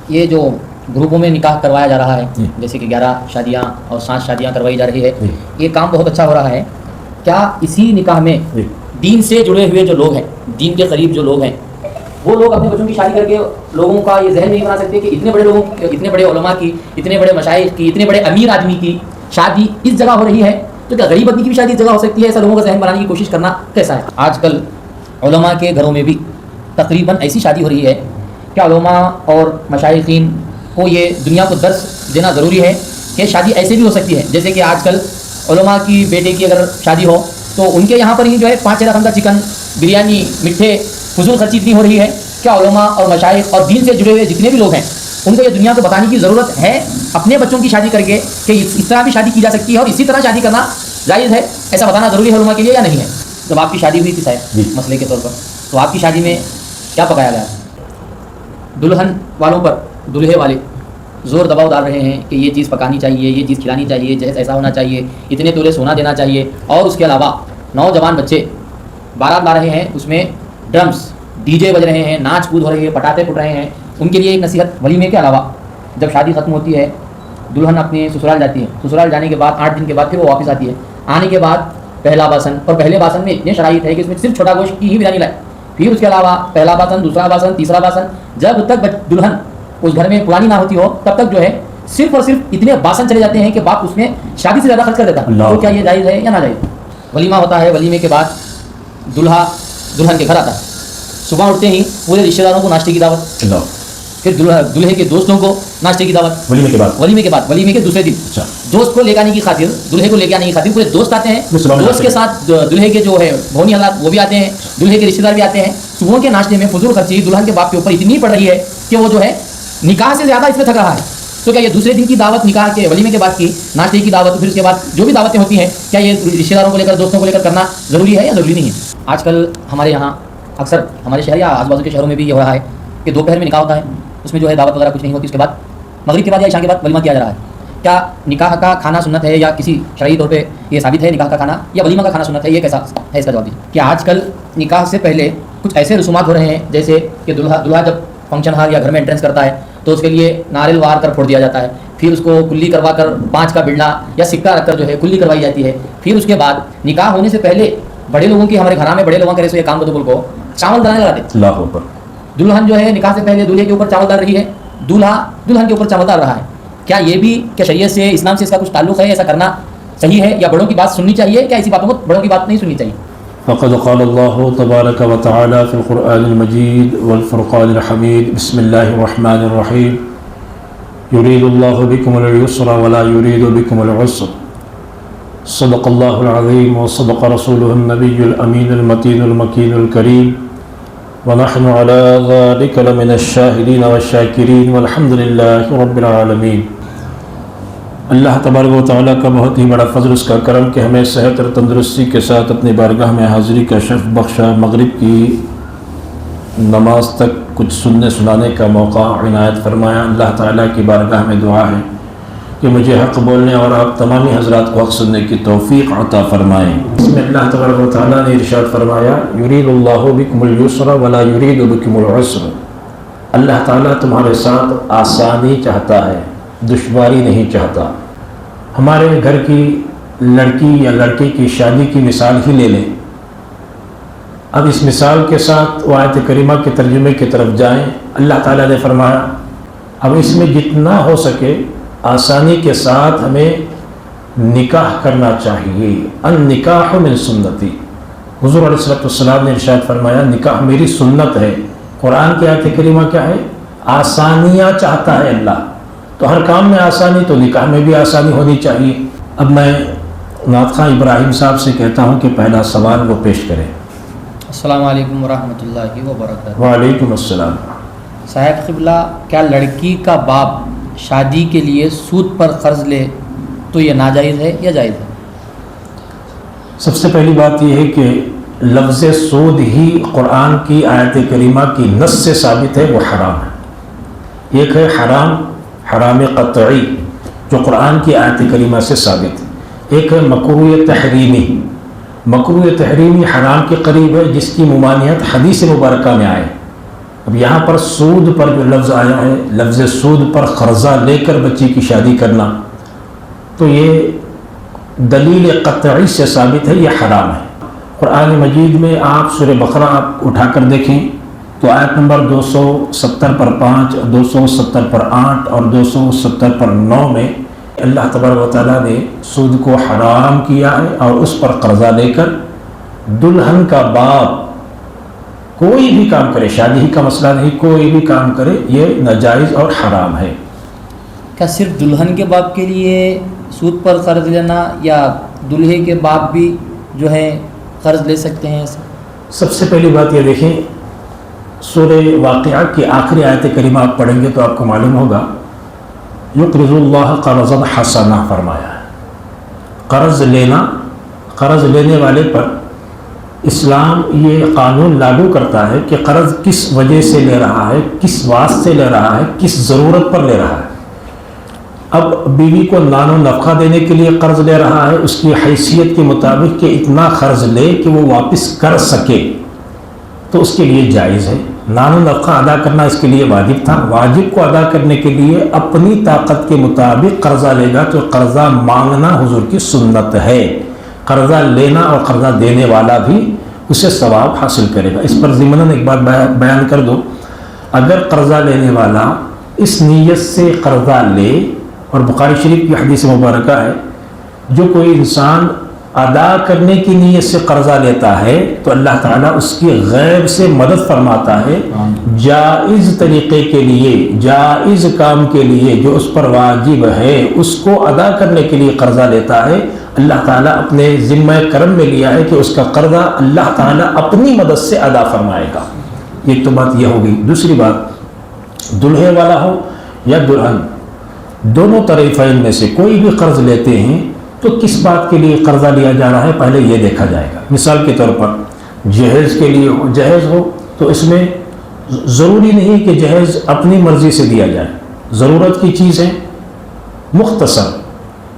یہ جو گروپوں میں نکاح کروایا جا رہا ہے، جیسے کہ 11 شادیاں اور 7 شادیاں کروائی جا رہی ہے، یہ کام بہت اچھا ہو رہا ہے. کیا اسی نکاح میں دین سے جڑے ہوئے جو لوگ ہیں، دین کے قریب جو لوگ ہیں، وہ لوگ اپنے بچوں کی شادی کر کے لوگوں کا یہ ذہن نہیں بنا سکتے کہ اتنے بڑے لوگوں، اتنے بڑے علماء کی، اتنے بڑے مشائخ کی، اتنے بڑے امیر آدمی کی شادی اس جگہ ہو رہی ہے، تو کیا غریب آدمی کی بھی شادی اس جگہ ہو سکتی ہے؟ ایسا لوگوں کا ذہن بنانے کی کوشش کرنا کیسا ہے؟ آج کل علماء کے گھروں میں بھی تقریباً ایسی شادی ہو رہی ہے کہ علماء اور مشائخین کو یہ دنیا کو درس دینا ضروری ہے کہ شادی ایسے بھی ہو سکتی ہے. جیسے کہ آج کل علماء کی بیٹے کی اگر شادی ہو تو ان کے یہاں پر ہی جو ہے 5 رقم کا چکن، بریانی، میٹھے، فضول خرچی اتنی ہو رہی ہے کہ علماء اور مشائخ اور دین سے جڑے ہوئے جتنے بھی لوگ ہیں ان کو یہ دنیا کو بتانے کی ضرورت ہے اپنے بچوں کی شادی کر کے کہ اس طرح بھی شادی کی جا سکتی ہے اور اسی طرح شادی کرنا جائز ہے. ایسا بتانا ضروری ہے علماء کے لیے یا نہیں ہے؟ جب آپ کی شادی ہوئی تھی صاحب مسئلے کے طور پر، تو آپ کی شادی میں کیا پکایا گیا؟ دلہن والوں پر دلہے والے زور دباؤ ڈال رہے ہیں کہ یہ چیز پکانی چاہیے، یہ چیز کھلانی چاہیے، جہیز ایسا ہونا چاہیے، اتنے تولے سونا دینا چاہیے، اور اس کے علاوہ نوجوان بچے بارات لا رہے ہیں، اس میں ڈرمز ڈی جے بج رہے ہیں، ناچ کود ہو رہی ہے، پٹاخے پھٹ رہے ہیں. ان کے لیے ایک نصیحت، ولیمے کے علاوہ جب شادی ختم ہوتی ہے دلہن اپنے سسرال جاتی ہے، سسرال جانے کے بعد 8 دن کے بعد پھر وہ واپس آتی ہے. آنے کے بعد پہلا باسن، اور پہلے باسن میں اتنے شرائط ہے کہ اس میں صرف چھوٹا گوشت کی ہی بریانی لائے، پھر اس کے علاوہ پہلا باسن، دوسرا باسن، تیسرا باسن. جب تک دلہن اس گھر میں پرانی نہ ہوتی ہو تب تک جو ہے صرف اور صرف اتنے باسن چلے جاتے ہیں کہ باپ اس میں شادی سے زیادہ خرچ کر دیتا ہے. تو کیا یہ جائز ہے یا نہ جائز؟ ولیمہ ہوتا ہے، ولیمے کے بعد دلہا دلہن کے گھر آتا ہے، صبح اٹھتے ہی پورے رشتہ داروں کو ناشتے کی دعوت، پھر دلہے کے دوستوں کو ناشتے کی دعوت. ولیمے کے دوسرے دن دوست کو لے کے آنے کی خاطر، دلہے کو لے کے آنے کی خاطر پورے دوست آتے ہیں، دوست کے ساتھ دلہے کے جو ہے بھونی حالات وہ بھی آتے ہیں، دلہے کے رشتہ دار بھی آتے ہیں. صبح کے ناشتے میں فضول خرچی دلہن کے باپ کے اوپر اتنی پڑ رہی ہے کہ وہ جو ہے نکاح سے زیادہ اس میں تھک رہا ہے. تو کیا یہ دوسرے دن کی دعوت، نکاح کے ولیمے کے بعد کی ناشتے کی دعوت، پھر اس کے بعد جو بھی دعوتیں ہوتی ہیں، کیا یہ رشتہ داروں کو لے کر، دوستوں کو لے کر کرنا ضروری ہے یا ضروری نہیں ہے؟ آج کل ہمارے یہاں اکثر ہمارے شہر یا آس پاس کے شہروں میں بھی یہ ہو رہا ہے کہ دوپہر میں نکاح ہوتا ہے، اس میں جو ہے دعوت وغیرہ کچھ نہیں ہوتی، اس کے بعد مغرب کے بعد یا عشاء کے بعد ولیمہ کیا جا رہا ہے. کیا نکاح کا کھانا سنت ہے یا کسی شرعی طور پہ یہ ثابت ہے نکاح کا کھانا، یا ولیمہ کا کھانا سنت ہے؟ یہ کیسا ہے، اس کا جواب دیجیے. کیا آج کل نکاح سے پہلے کچھ ایسے رسومات ہو رہے ہیں جیسے کہ دلہا جب فنکشن ہال یا گھر میں انٹرنس کرتا ہے تو اس کے لیے ناریل وار کر پھوڑ دیا جاتا ہے، پھر اس کو کلی کروا کر 5 کا بڑنا یا سکہ رکھ کر جو ہے کلی کروائی جاتی ہے. پھر اس کے بعد نکاح ہونے سے پہلے بڑے لوگوں کی، ہمارے گھر میں بڑے لوگوں کرے سو یہ کام کو چاول دلانے لگاتے. اللہ اکبر. دلہن جو ہے نکاح سے پہلے دلہے کے اوپر چاول ڈال رہی ہے، دلہا دلہن کے اوپر چاول ڈال رہا ہے. کیا یہ بھی کیا شریعت سے، اسلام سے اس کا کچھ تعلق ہے؟ ایسا کرنا صحیح ہے یا بڑوں کی بات سننی چاہیے؟ کیا ایسی باتوں کو بڑوں کی بات نہیں سننی چاہیے؟ فقد قال الله تبارك وتعالى في القرآن المجيد والفرقان الحميد بسم الله الرحمن الرحيم يريد الله بكم اليسر ولا يريد بكم العسر صدق الله العظيم وصدق رسوله النبي الأمين المتين المكين الكريم ونحن على ذلك لمن الشاهدين والشاكرين والحمد لله رب العالمين. اللہ تبارک و تعالیٰ کا بہت ہی بڑا فضل، اس کا کرم کہ ہمیں صحت اور تندرستی کے ساتھ اپنی بارگاہ میں حاضری کا شرف بخشا. مغرب کی نماز تک کچھ سننے سنانے کا موقع عنایت فرمایا. اللہ تعالیٰ کی بارگاہ میں دعا ہے کہ مجھے حق بولنے اور آپ تمامی حضرات کو حق سننے کی توفیق عطا فرمائیں. اس میں اللہ تبارک و تعالیٰ نے ارشاد فرمایا یرید اللہ بکم اليسر ولا یرید بکم العسر. اللہ تعالیٰ تمہارے ساتھ آسانی چاہتا ہے، دشواری نہیں چاہتا. ہمارے گھر کی لڑکی یا لڑکے کی شادی کی مثال ہی لے لیں. اب اس مثال کے ساتھ وہ آیت کریمہ کے ترجمے کی طرف جائیں. اللہ تعالیٰ نے فرمایا اب اس میں جتنا ہو سکے آسانی کے ساتھ ہمیں نکاح کرنا چاہیے. النکاح من سنتی. حضور علیہ السلام نے ارشاد فرمایا نکاح میری سنت ہے. قرآن کی آیت کریمہ کیا ہے؟ آسانیاں چاہتا ہے اللہ. تو ہر کام میں آسانی، تو نکاح میں بھی آسانی ہونی چاہیے. اب میں نعت خواں ابراہیم صاحب سے کہتا ہوں کہ پہلا سوال وہ پیش کریں. السلام علیکم ورحمۃ اللہ وبرکاتہ. وعلیکم السلام. صاحب قبلہ، کیا لڑکی کا باپ شادی کے لیے سود پر قرض لے تو یہ ناجائز ہے یا جائز ہے؟ سب سے پہلی بات یہ ہے کہ لفظ سود ہی قرآن کی آیت کریمہ کی نص سے ثابت ہے، وہ حرام ہے. ایک ہے حرام قطعی جو قرآن کی آیت کریمہ سے ثابت ہے. ایک ہے مکروہ تحریمی. مکروہ تحریمی حرام کے قریب ہے جس کی ممانعت حدیث مبارکہ میں آئے. اب یہاں پر سود پر جو لفظ آیا ہے، لفظ سود پر قرضہ لے کر بچی کی شادی کرنا، تو یہ دلیل قطعی سے ثابت ہے یہ حرام ہے۔ قرآن مجید میں آپ سورہ بقرہ آپ اٹھا کر دیکھیں تو آیت نمبر 270 پر 5، 270 پر 8 اور 270 پر 9 میں اللہ تبارک و تعالیٰ نے سود کو حرام کیا ہے، اور اس پر قرضہ لے کر دلہن کا باپ کوئی بھی کام کرے، شادی ہی کا مسئلہ نہیں، کوئی بھی کام کرے، یہ ناجائز اور حرام ہے۔ کیا صرف دلہن کے باپ کے لیے سود پر قرض لینا، یا دلہے کے باپ بھی جو ہے قرض لے سکتے ہیں ایسے؟ سب سے پہلی بات یہ دیکھیں، سورہ واقعہ کی آخری آیت کریمہ آپ پڑھیں گے تو آپ کو معلوم ہوگا، یقرض اللہ قرضا حسنا فرمایا ہے۔ قرض لینا، قرض لینے والے پر اسلام یہ قانون لاگو کرتا ہے کہ قرض کس وجہ سے لے رہا ہے، کس واسطے سے لے رہا ہے، کس ضرورت پر لے رہا ہے۔ اب بیوی کو نان و نفقہ دینے کے لیے قرض لے رہا ہے، اس کی حیثیت کے مطابق کہ اتنا قرض لے کہ وہ واپس کر سکے، تو اس کے لیے جائز ہے۔ نان و نفقہ ادا کرنا اس کے لیے واجب تھا، واجب کو ادا کرنے کے لیے اپنی طاقت کے مطابق قرضہ لے گا تو قرضہ مانگنا حضور کی سنت ہے، قرضہ لینا اور قرضہ دینے والا بھی اسے ثواب حاصل کرے گا۔ اس پر ضمناً ایک بات بیان کر دو، اگر قرضہ لینے والا اس نیت سے قرضہ لے، اور بخاری شریف کی حدیث مبارکہ ہے، جو کوئی انسان ادا کرنے کی نیت سے قرضہ لیتا ہے تو اللہ تعالیٰ اس کی غیب سے مدد فرماتا ہے، جائز طریقے کے لیے، جائز کام کے لیے جو اس پر واجب ہے اس کو ادا کرنے کے لیے قرضہ لیتا ہے، اللہ تعالیٰ اپنے ذمہ کرم میں لیا ہے کہ اس کا قرضہ اللہ تعالیٰ اپنی مدد سے ادا فرمائے گا۔ ایک تو بات یہ ہوگی۔ دوسری بات، دلہے والا ہو یا دلہن، دونوں طرفین میں سے کوئی بھی قرض لیتے ہیں تو کس بات کے لیے قرضہ لیا جا رہا ہے پہلے یہ دیکھا جائے گا۔ مثال کے طور پر جہیز کے لیے ہو، جہیز ہو تو اس میں ضروری نہیں کہ جہیز اپنی مرضی سے دیا جائے، ضرورت کی چیز ہے۔ مختصر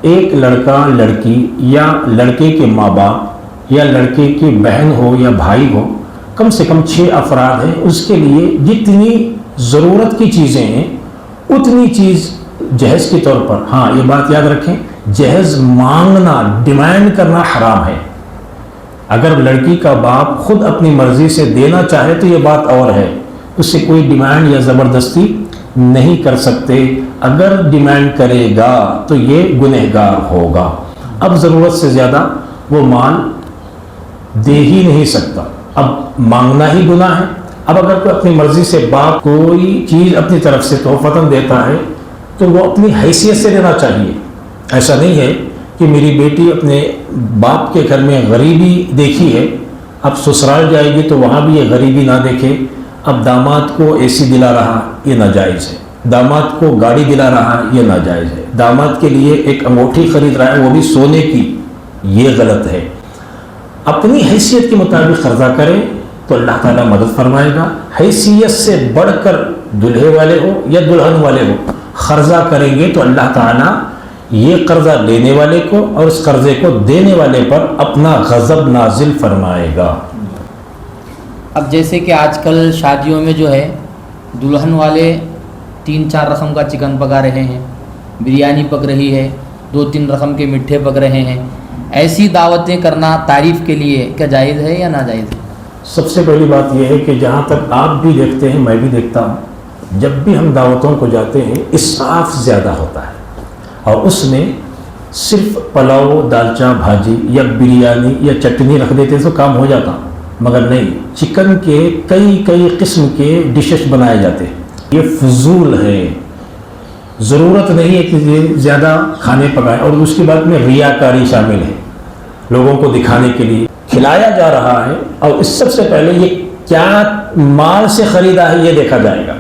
ایک لڑکا لڑکی یا لڑکے کے ماں باپ یا لڑکے کی بہن ہو یا بھائی ہو، کم سے کم 6 افراد ہیں، اس کے لیے جتنی ضرورت کی چیزیں ہیں اتنی چیز جہیز کے طور پر۔ ہاں یہ بات یاد رکھیں، جہیز مانگنا، ڈیمانڈ کرنا حرام ہے۔ اگر لڑکی کا باپ خود اپنی مرضی سے دینا چاہے تو یہ بات اور ہے، اس سے کوئی ڈیمانڈ یا زبردستی نہیں کر سکتے۔ اگر ڈیمانڈ کرے گا تو یہ گنہگار ہوگا۔ اب ضرورت سے زیادہ وہ مال دے ہی نہیں سکتا، اب مانگنا ہی گناہ ہے۔ اب اگر کوئی اپنی مرضی سے باپ کوئی چیز اپنی طرف سے تحفتاً دیتا ہے تو وہ اپنی حیثیت سے دینا چاہیے۔ ایسا نہیں ہے کہ میری بیٹی اپنے باپ کے گھر میں غریبی دیکھی ہے، اب سسرال جائے گی تو وہاں بھی یہ غریبی نہ دیکھے۔ اب داماد کو اے سی دلا رہا، یہ ناجائز ہے۔ داماد کو گاڑی دلا رہا، یہ ناجائز ہے۔ داماد کے لیے ایک انگوٹھی خرید رہا ہے وہ بھی سونے کی، یہ غلط ہے۔ اپنی حیثیت کے مطابق قرضہ کرے تو اللہ تعالیٰ مدد فرمائے گا۔ حیثیت سے بڑھ کر دلہے والے ہو یا دلہن والے ہو قرضہ کریں گے تو اللہ تعالیٰ یہ قرضہ لینے والے کو اور اس قرضے کو دینے والے پر اپنا غضب نازل فرمائے گا۔ اب جیسے کہ آج کل شادیوں میں جو ہے دلہن والے 3-4 رقم کا چکن پکا رہے ہیں، بریانی پک رہی ہے، 2-3 رقم کے میٹھے پک رہے ہیں، ایسی دعوتیں کرنا تعریف کے لیے کیا جائز ہے یا ناجائز ہے؟ سب سے پہلی بات یہ ہے کہ جہاں تک آپ بھی دیکھتے ہیں میں بھی دیکھتا ہوں، جب بھی ہم دعوتوں کو جاتے ہیں اسراف زیادہ ہوتا ہے، اور اس میں صرف پلاؤ، دالچا بھاجی یا بریانی یا چٹنی رکھ دیتے تو کام ہو جاتا، مگر نہیں، چکن کے کئی قسم کے ڈشز بنائے جاتے ہیں۔ یہ فضول ہے، ضرورت نہیں ہے کہ یہ زیادہ کھانے پکائیں، اور اس کی بات میں ریاکاری شامل ہے، لوگوں کو دکھانے کے لیے کھلایا جا رہا ہے، اور اس سب سے پہلے یہ کیا مال سے خریدا ہے یہ دیکھا جائے گا۔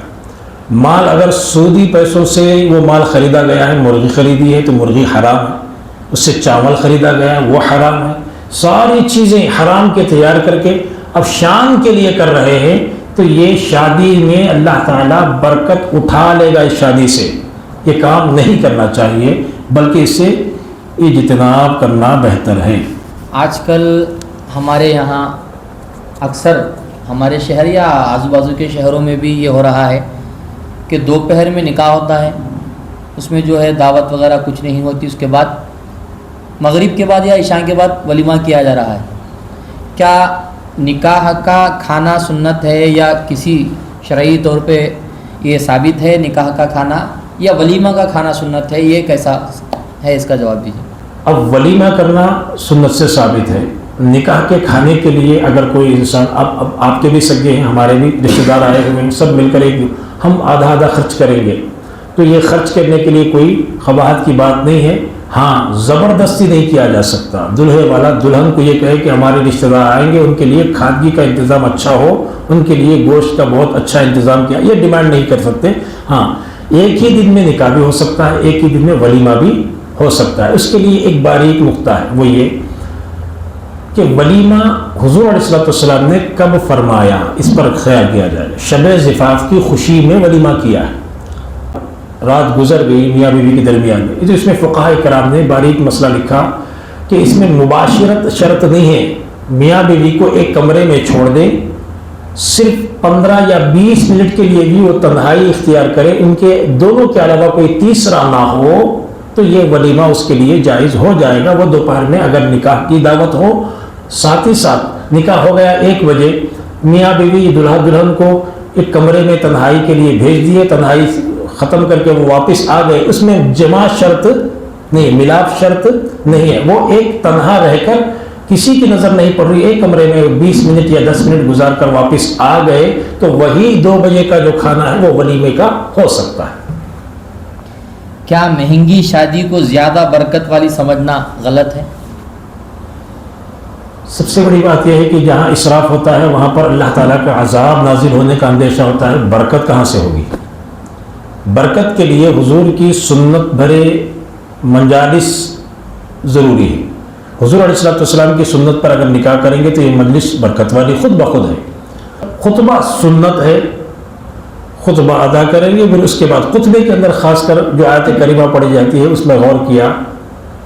مال اگر سودی پیسوں سے وہ مال خریدا گیا ہے، مرغی خریدی ہے تو مرغی حرام ہے، اس سے چاول خریدا گیا ہے وہ حرام ہے، ساری چیزیں حرام کے تیار کر کے اب شان کے لیے کر رہے ہیں، تو یہ شادی میں اللہ تعالیٰ برکت اٹھا لے گا۔ اس شادی سے یہ کام نہیں کرنا چاہیے، بلکہ اس سے اجتناب کرنا بہتر ہے۔ آج کل ہمارے یہاں اکثر ہمارے شہر یا آزو بازو کے شہروں میں بھی یہ ہو رہا ہے کہ دوپہر میں نکاح ہوتا ہے، اس میں جو ہے دعوت وغیرہ کچھ نہیں ہوتی، اس کے بعد مغرب کے بعد یا عشاء کے بعد ولیمہ کیا جا رہا ہے۔ کیا نکاح کا کھانا سنت ہے یا کسی شرعی طور پہ یہ ثابت ہے نکاح کا کھانا، یا ولیمہ کا کھانا سنت ہے؟ یہ کیسا ہے، اس کا جواب دیجیے۔ اب ولیمہ کرنا سنت سے ثابت ہے۔ نکاح کے کھانے کے لیے اگر کوئی انسان اب آپ کے بھی سگے ہیں، ہمارے بھی رشتہ دار آئے ہوئے ہیں، سب مل کر ہم آدھا آدھا خرچ کریں گے، تو یہ خرچ کرنے کے لیے کوئی قباحت کی بات نہیں ہے۔ ہاں، زبردستی نہیں کیا جا سکتا۔ دلہے والا دلہن کو یہ کہے کہ ہمارے رشتہ دار آئیں گے، ان کے لیے کھادگی کا انتظام اچھا ہو، ان کے لیے گوشت کا بہت اچھا انتظام کیا، یہ ڈیمانڈ نہیں کر سکتے۔ ہاں، ایک ہی دن میں نکاح بھی ہو سکتا ہے، ایک ہی دن میں ولیمہ بھی ہو سکتا ہے۔ اس کے لیے ایک باریک نقطہ ہے، وہ یہ کہ ولیمہ حضور علیہ السلام نے کب فرمایا، اس پر خیال کیا جائے۔ شب زفاف کی خوشی میں ولیمہ کیا ہے، رات گزر گئی میاں بیوی کے درمیان میں، تو اس میں فقہاء کرام نے باریک مسئلہ لکھا کہ اس میں مباشرت شرط نہیں ہے، میاں بیوی کو ایک کمرے میں چھوڑ دیں، صرف 15 یا 20 منٹ کے لیے بھی وہ تنہائی اختیار کرے، ان کے دونوں کے علاوہ کوئی تیسرا نہ ہو، تو یہ ولیمہ اس کے لیے جائز ہو جائے گا۔ وہ دوپہر میں اگر نکاح کی دعوت ہو، ساتھ ہی ساتھ نکاح ہو گیا 1 بجے، میاں بیوی دلہا دلہن کو ایک کمرے میں تنہائی کے لیے بھیج دیے، تنہائی ختم کر کے وہ واپس آ گئے، اس میں جماع شرط نہیں، ملاپ شرط نہیں ہے، وہ ایک تنہا رہ کر کسی کی نظر نہیں پڑ رہی، ایک کمرے میں 20 منٹ یا 10 منٹ گزار کر واپس آ گئے، تو وہی 2 بجے کا جو کھانا ہے وہ ولیمے کا ہو سکتا ہے۔ کیا مہنگی شادی کو زیادہ برکت والی سمجھنا غلط ہے؟ سب سے بڑی بات یہ ہے کہ جہاں اسراف ہوتا ہے وہاں پر اللہ تعالیٰ کا عذاب نازل ہونے کا اندیشہ ہوتا ہے، برکت کہاں سے ہوگی؟ برکت کے لیے حضور کی سنت بھرے مجالس ضروری ہے۔ حضور علیہ السلام کی سنت پر اگر نکاح کریں گے تو یہ مجلس برکت والی خود بخود ہے۔ خطبہ سنت ہے، خطبہ ادا کریں گے، پھر اس کے بعد خطبے کے اندر خاص کر جو آیت کریمہ پڑھی جاتی ہے اس میں غور کیا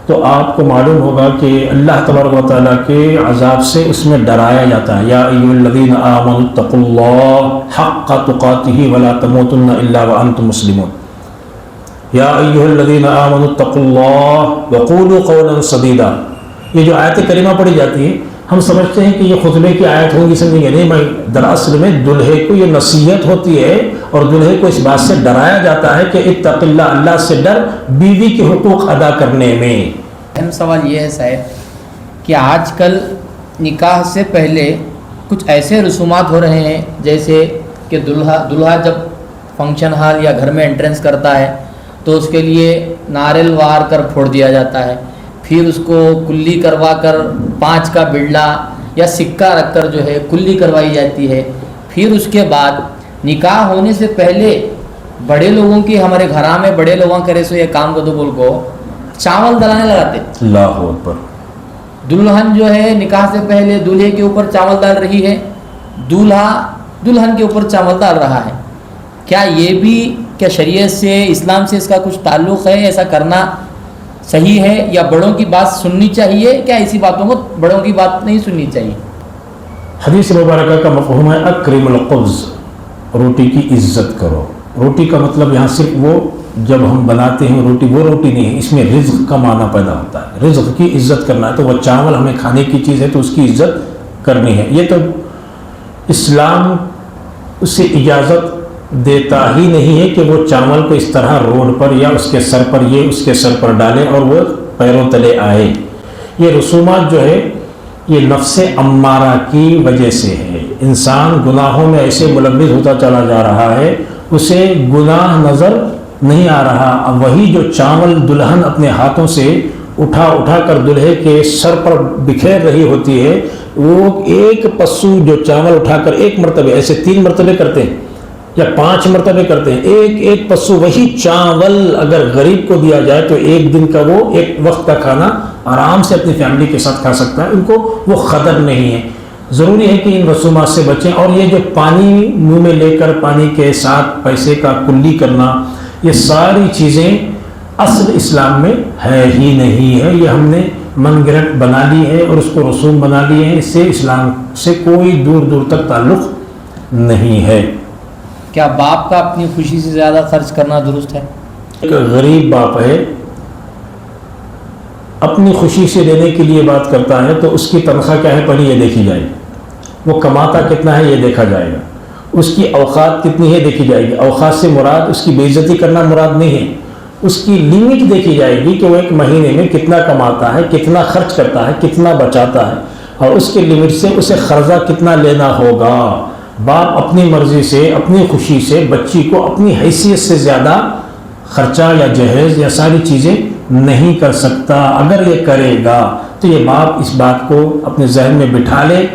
تو آپ کو معلوم ہوگا کہ اللہ تبارک و تعالیٰ کے عذاب سے اس میں ڈرایا جاتا ہے۔ یا ایھا الذین آمنوا اتقوا اللہ حق تقاتہ ولا تموتن الا وانتم مسلمون۔ یا ایھا الذین آمنوا اتقوا اللہ وقولوا قولا سدیدا، یہ جو آیت کریمہ پڑھی جاتی ہے ہم سمجھتے ہیں کہ یہ خطبے کی آیت ہوگی، سمجھیں گے نہیں، میں دراصل میں دلہے کو یہ نصیحت ہوتی ہے اور دلہے کو اس بات سے ڈرایا جاتا ہے کہ اتق اللہ، اللہ سے ڈر بیوی کے حقوق ادا کرنے میں۔ اہم سوال یہ ہے صاحب کہ آج کل نکاح سے پہلے کچھ ایسے رسومات ہو رہے ہیں جیسے کہ دلہا جب فنکشن ہال یا گھر میں انٹرنس کرتا ہے تو اس کے لیے ناریل وار کر پھوڑ دیا جاتا ہے، پھر اس کو کلی کروا کر 5 کا بڑلا یا سکہ رکھ کر جو ہے کلی کروائی جاتی ہے، پھر اس کے بعد نکاح ہونے سے پہلے بڑے لوگوں کی، ہمارے گھراں میں بڑے لوگوں کرے سو یہ کام کو تو بول کو چاول دلانے لگاتے۔ اللہ اکبر۔ دلہن جو ہے نکاح سے پہلے دولہے کے اوپر چاول ڈال رہی ہے، دولہا دلہن کے اوپر چاول ڈال رہا ہے۔ کیا یہ بھی کیا شریعت سے، اسلام سے اس کا کچھ تعلق ہے؟ ایسا کرنا صحیح ہے یا بڑوں کی بات سننی چاہیے؟ کیا ایسی باتوں کو بڑوں کی بات نہیں سننی چاہیے؟ حدیث مبارکہ کا مفہوم ہے اکرم القبض، روٹی کی عزت کرو۔ روٹی کا مطلب یہاں صرف وہ جب ہم بناتے ہیں روٹی، وہ روٹی نہیں ہے، اس میں رزق کا معنی پیدا ہوتا ہے، رزق کی عزت کرنا ہے۔ تو وہ چاول ہمیں کھانے کی چیز ہے تو اس کی عزت کرنی ہے۔ یہ تو اسلام اسے اجازت دیتا ہی نہیں ہے کہ وہ چاول کو اس طرح روڈ پر یا اس کے سر پر، یہ اس کے سر پر ڈالے اور وہ پیروں تلے آئے۔ یہ رسومات جو ہے یہ نفس امارہ کی وجہ سے ہے۔ انسان گناہوں میں ایسے ملوث ہوتا چلا جا رہا ہے، اسے گناہ نظر نہیں آ رہا۔ اب وہی جو چاول دلہن اپنے ہاتھوں سے اٹھا اٹھا کر دلہے کے سر پر بکھیر رہی ہوتی ہے، وہ ایک پسو جو چاول اٹھا کر ایک مرتبہ، ایسے 3 مرتبے کرتے ہیں یا 5 مرتبے کرتے ہیں، ایک پسو وہی چاول اگر غریب کو دیا جائے تو ایک دن کا، وہ ایک وقت کا کھانا آرام سے اپنی فیملی کے ساتھ کھا سکتا ہے۔ ان کو وہ قدر نہیں ہے۔ ضروری ہے کہ ان رسومات سے بچیں۔ اور یہ جو پانی منہ میں لے کر پانی کے ساتھ پیسے کا کلی کرنا، یہ ساری چیزیں اصل اسلام میں ہے ہی نہیں ہے۔ یہ ہم نے من گرفت بنا لی ہے اور اس کو رسوم بنا لیے ہیں، اس سے اسلام سے کوئی دور دور تک تعلق نہیں ہے۔ کیا باپ کا اپنی خوشی سے زیادہ خرچ کرنا درست ہے؟ ایک غریب باپ ہے، اپنی خوشی سے دینے کے لیے بات کرتا ہے تو اس کی تنخواہ کیا ہے پہلے یہ دیکھی جائے گی، وہ کماتا کتنا ہے یہ دیکھا جائے گا، اس کی اوقات کتنی ہے دیکھی جائے گی۔ اوقات سے مراد اس کی بے عزتی کرنا مراد نہیں ہے، اس کی لیمٹ دیکھی جائے گی کہ وہ ایک مہینے میں کتنا کماتا ہے، کتنا خرچ کرتا ہے، کتنا بچاتا ہے، اور اس کے لیمٹ سے اسے قرضہ کتنا لینا ہوگا۔ باپ اپنی مرضی سے اپنی خوشی سے بچی کو اپنی حیثیت سے زیادہ خرچہ یا جہیز یا ساری چیزیں نہیں کر سکتا۔ اگر یہ کرے گا تو یہ باپ اس بات کو اپنے ذہن میں بٹھا لے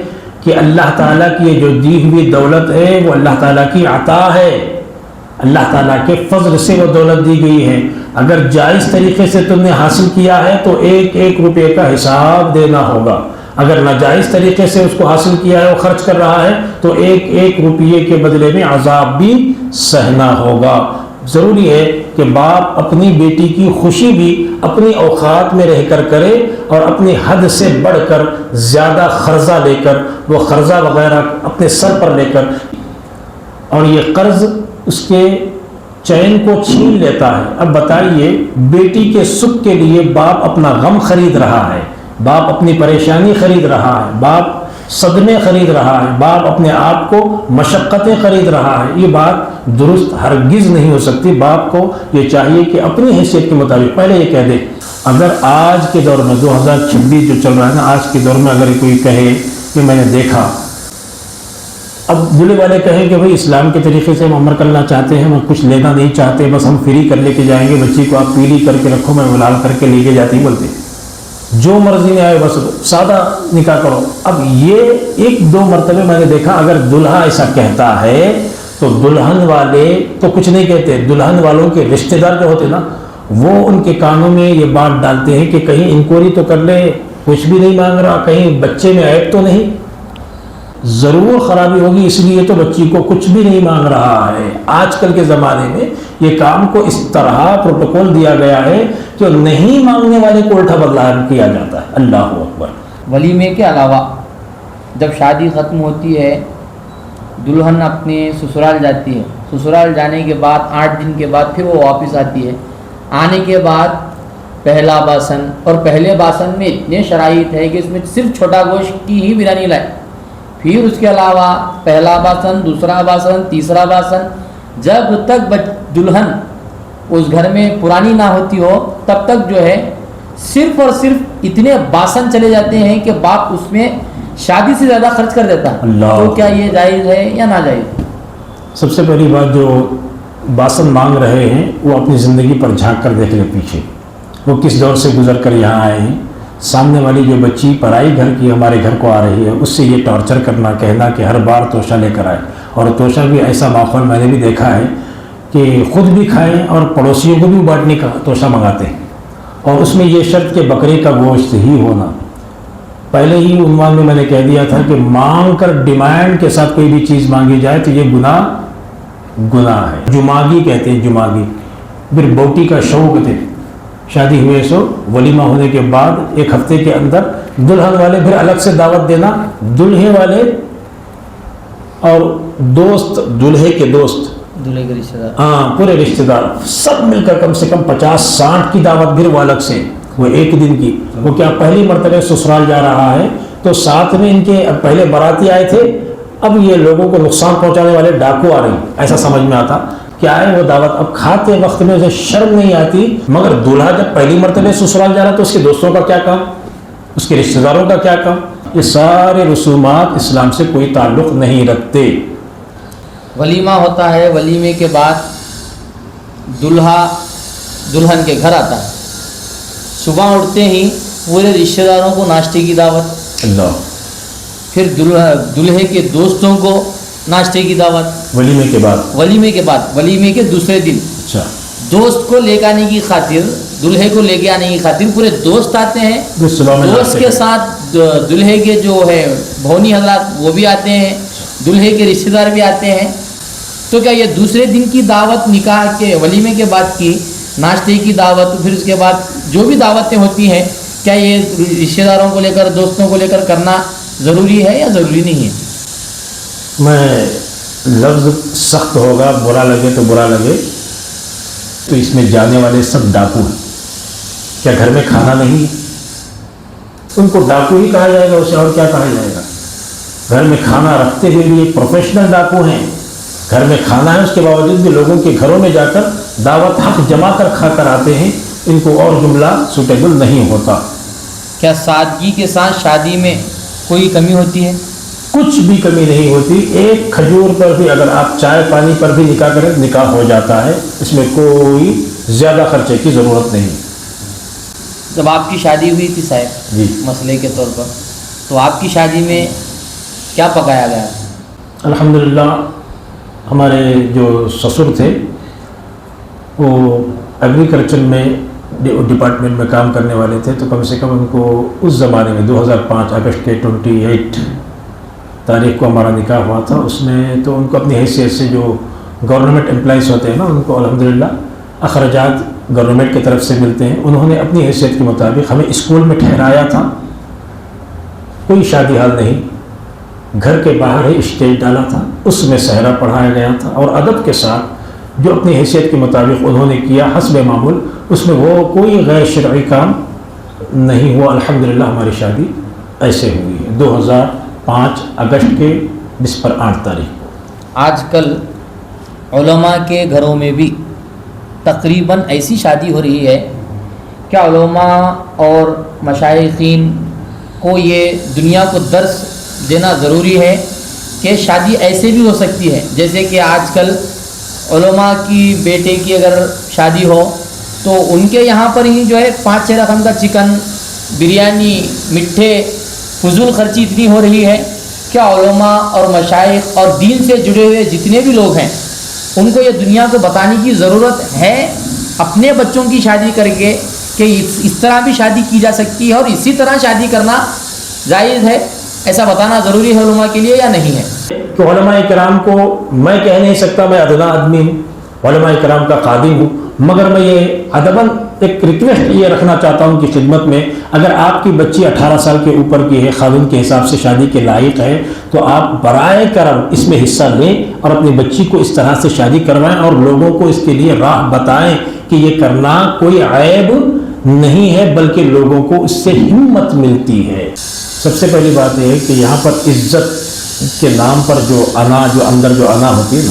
کہ اللہ تعالیٰ کی یہ جو دی ہوئی دولت ہے وہ اللہ تعالیٰ کی عطا ہے، اللہ تعالیٰ کے فضل سے وہ دولت دی گئی ہے۔ اگر جائز طریقے سے تم نے حاصل کیا ہے تو ایک ایک روپے کا حساب دینا ہوگا، اگر ناجائز طریقے سے اس کو حاصل کیا ہے وہ خرچ کر رہا ہے تو ایک ایک روپیے کے بدلے میں عذاب بھی سہنا ہوگا۔ ضروری ہے کہ باپ اپنی بیٹی کی خوشی بھی اپنی اوقات میں رہ کر کرے، اور اپنی حد سے بڑھ کر زیادہ قرضہ لے کر وہ قرضہ وغیرہ اپنے سر پر لے کر، اور یہ قرض اس کے چین کو چھین لیتا ہے۔ اب بتائیے، بیٹی کے سکھ کے لیے باپ اپنا غم خرید رہا ہے، باپ اپنی پریشانی خرید رہا ہے، باپ صدمے خرید رہا ہے، باپ اپنے آپ کو مشقتیں خرید رہا ہے، یہ بات درست ہرگز نہیں ہو سکتی۔ باپ کو یہ چاہیے کہ اپنی حیثیت کے مطابق پہلے یہ کہہ دے۔ اگر آج کے دور میں 2026 جو چل رہا ہے نا، آج کے دور میں اگر کوئی کہے کہ میں نے دیکھا، اب بولے والے کہیں کہ بھئی اسلام کے طریقے سے ہم عمر کرنا چاہتے ہیں، ہم کچھ لینا نہیں چاہتے، بس ہم فری کر لے کے جائیں گے، بچی کو آپ پیلی کر کے رکھو، میں ملال کر کے لے کے جاتی، بولتے جو مرضی میں آئے بس سادہ نکاح کرو۔ اب یہ ایک دو مرتبہ میں نے دیکھا، اگر دلہا ایسا کہتا ہے تو دلہن والے تو کچھ نہیں کہتے، دلہن والوں کے رشتہ دار جو ہوتے نا وہ ان کے کانوں میں یہ بات ڈالتے ہیں کہ کہیں انکوائری تو کر لے، کچھ بھی نہیں مانگ رہا، کہیں بچے میں عیب تو نہیں، ضرور خرابی ہوگی، اس لیے تو بچی کو کچھ بھی نہیں مانگ رہا ہے۔ آج کل کے زمانے میں یہ کام کو اس طرح پروٹوکول دیا گیا ہے کہ نہیں مانگنے والے کو الٹا بدلا کیا جاتا ہے۔ اللہ اکبر۔ ولیمے کے علاوہ جب شادی ختم ہوتی ہے، دلہن اپنے سسرال جاتی ہے، سسرال جانے کے بعد 8 دن کے بعد پھر وہ واپس آتی ہے، آنے کے بعد پہلا باسن، اور پہلے باسن میں اتنے شرائط ہے کہ اس میں صرف چھوٹا گوشت کی ہی بریانی لائے، پھر اس کے علاوہ پہلا باسن، دوسرا باسن، تیسرا باسن، جب تک دلہن اس گھر میں پرانی نہ ہوتی ہو تب تک جو ہے صرف اور صرف اتنے باسن چلے جاتے ہیں کہ باپ اس میں شادی سے زیادہ خرچ کر دیتا ہے۔ تو کیا یہ جائز ہے یا ناجائز؟ سب سے پہلی بات، جو باسن مانگ رہے ہیں وہ اپنی زندگی پر جھانک کر دیکھ لیں پیچھے، وہ کس دور سے گزر کر یہاں آئے ہیں۔ سامنے والی جو بچی پرائی گھر کی ہمارے گھر کو آ رہی ہے، اس سے یہ ٹارچر کرنا، کہنا کہ ہر بار توشہ لے کر آئے، اور توشہ بھی ایسا ماحول میں نے بھی دیکھا ہے کہ خود بھی کھائیں اور پڑوسیوں کو بھی بانٹنے کا توشہ منگاتے ہیں، اور اس میں یہ شرط کہ بکرے کا گوشت ہی ہونا۔ پہلے ہی عنوان میں نے کہہ دیا تھا کہ مانگ کر ڈیمانڈ کے ساتھ کوئی بھی چیز مانگی جائے تو یہ گناہ ہے۔ جماگی کہتے ہیں، جماگی، پھر بوٹی کا شوق تھے، شادی ہوئے سو ولیمہ ہونے کے بعد 1 ہفتے کے اندر دلہن والے پھر الگ سے دعوت دینا، دلہے والے اور دوست، دلہے کے دوست، دلہے کے رشتہ دار، ہاں پورے رشتہ دار سب مل کر کم سے کم 50-60 کی دعوت، پھر وہ الگ سے، وہ 1 دن کی۔ وہ کیا پہلی مرتبہ سسرال جا رہا ہے تو ساتھ میں ان کے پہلے باراتی آئے تھے، اب یہ لوگوں کو نقصان پہنچانے والے ڈاکو آ رہے ہیں، ایسا سمجھ میں آتا کیا ہے وہ دعوت۔ اب کھاتے وقت میں اسے شرم نہیں آتی، مگر دولہا جب پہلی مرتبہ سسرال جا رہا تو اس کے دوستوں کا کیا کام، اس کے رشتہ داروں کا کیا کام؟ یہ سارے رسومات اسلام سے کوئی تعلق نہیں رکھتے۔ ولیمہ ہوتا ہے، ولیمے کے بعد دلہا دلہن کے گھر آتا ہے، صبح اٹھتے ہی پورے رشتہ داروں کو ناشتے کی دعوت، اللہ، پھر دلہے کے دوستوں کو ناشتے کی دعوت، ولیمے کے بعد، ولیمے کے دوسرے دن اچھا دوست کو لے کے آنے کی خاطر، دلہے کو لے کے آنے کی خاطر پورے دوست آتے ہیں، دوست کے ساتھ دلہے کے جو ہے بھونی حضرات وہ بھی آتے ہیں، دلہے کے رشتہ دار بھی آتے ہیں۔ تو کیا یہ دوسرے دن کی دعوت، نکاح کے ولیمے کے بعد کی ناشتے کی دعوت، پھر اس کے بعد جو بھی دعوتیں ہوتی ہیں، کیا یہ رشتہ داروں کو لے کر دوستوں کو لے کر کرنا ضروری ہے یا ضروری نہیں ہے؟ میں لفظ سخت ہوگا، برا لگے تو برا لگے، تو اس میں جانے والے سب ڈاکو ہیں۔ کیا گھر میں کھانا نہیں ہے؟ ان کو ڈاکو ہی کہا جائے گا، اسے اور کیا کہا جائے گا؟ گھر میں کھانا رکھتے ہوئے بھی پروفیشنل ڈاکو ہیں، گھر میں کھانا ہے اس کے باوجود بھی لوگوں کے گھروں میں جا کر دعوت حق جما کر کھا کر آتے ہیں، ان کو اور جملہ سوٹیبل نہیں ہوتا۔ کیا سادگی کے ساتھ شادی میں کوئی کمی ہوتی ہے؟ کچھ بھی کمی نہیں ہوتی، ایک کھجور پر بھی اگر آپ چائے پانی پر بھی نکاح کریں نکاح ہو جاتا ہے، اس میں کوئی زیادہ خرچے کی ضرورت نہیں۔ جب آپ کی شادی ہوئی تھی صاحب، جی مسئلے کے طور پر، تو آپ کی شادی میں کیا پکایا گیا؟ الحمدللہ ہمارے جو سسر تھے وہ ایگریکلچر میں ڈپارٹمنٹ میں کام کرنے والے تھے، تو کم سے کم ان کو اس زمانے میں 2005 اگست کے 28 تاریخ کو ہمارا نکاح ہوا تھا، اس میں تو ان کو اپنی حیثیت سے جو گورنمنٹ امپلائیز ہوتے ہیں نا، ان کو الحمدللہ اخراجات گورنمنٹ کی طرف سے ملتے ہیں، انہوں نے اپنی حیثیت کے مطابق ہمیں اسکول میں ٹھہرایا تھا، کوئی شادی حال نہیں، گھر کے باہر ہی اسٹیج ڈالا تھا، اس میں سحرہ پڑھایا گیا تھا، اور ادب کے ساتھ جو اپنی حیثیت کے مطابق انہوں نے کیا حسب معمول، اس میں وہ کوئی غیر شرعی کام نہیں ہوا۔ الحمدللہ ہماری شادی ایسے ہوئی ہے 2005 اگست کے 8 تاریخ کو۔ آج کل علماء کے گھروں میں بھی تقریباً ایسی شادی ہو رہی ہے، کیا علماء اور مشائخین کو یہ دنیا کو درس دینا ضروری ہے کہ شادی ایسے بھی ہو سکتی ہے؟ جیسے کہ آج کل علماء کی بیٹے کی اگر شادی ہو تو ان کے یہاں پر ہی جو ہے 5-6 رقم کا چکن، بریانی، میٹھے، فضول خرچی اتنی ہو رہی ہے، کیا علماء اور مشائخ اور دین سے جڑے ہوئے جتنے بھی لوگ ہیں ان کو یہ دنیا کو بتانے کی ضرورت ہے اپنے بچوں کی شادی کر کے کہ اس طرح بھی شادی کی جا سکتی ہے اور اسی طرح شادی کرنا جائز ہے، ایسا بتانا ضروری ہے علماء کے لیے یا نہیں ہے؟ کہ علماء کرام کو میں کہہ نہیں سکتا، میں ادنا آدمی ہوں، علماء کرام کا خادم ہوں، مگر میں یہ ادباً ایک ریکویسٹ یہ رکھنا چاہتا ہوں کہ خدمت میں اگر آپ کی بچی 18 سال کے اوپر کی ہے، خاوند کے حساب سے شادی کے لائق ہے، تو آپ برائے کرم اس میں حصہ لیں اور اپنی بچی کو اس طرح سے شادی کروائیں اور لوگوں کو اس کے لیے راہ بتائیں کہ یہ کرنا کوئی عیب نہیں ہے، بلکہ لوگوں کو اس سے ہمت ملتی ہے۔ سب سے پہلی بات یہ ہے کہ یہاں پر عزت کے نام پر جو اندر جو انا ہوتی ہے نا،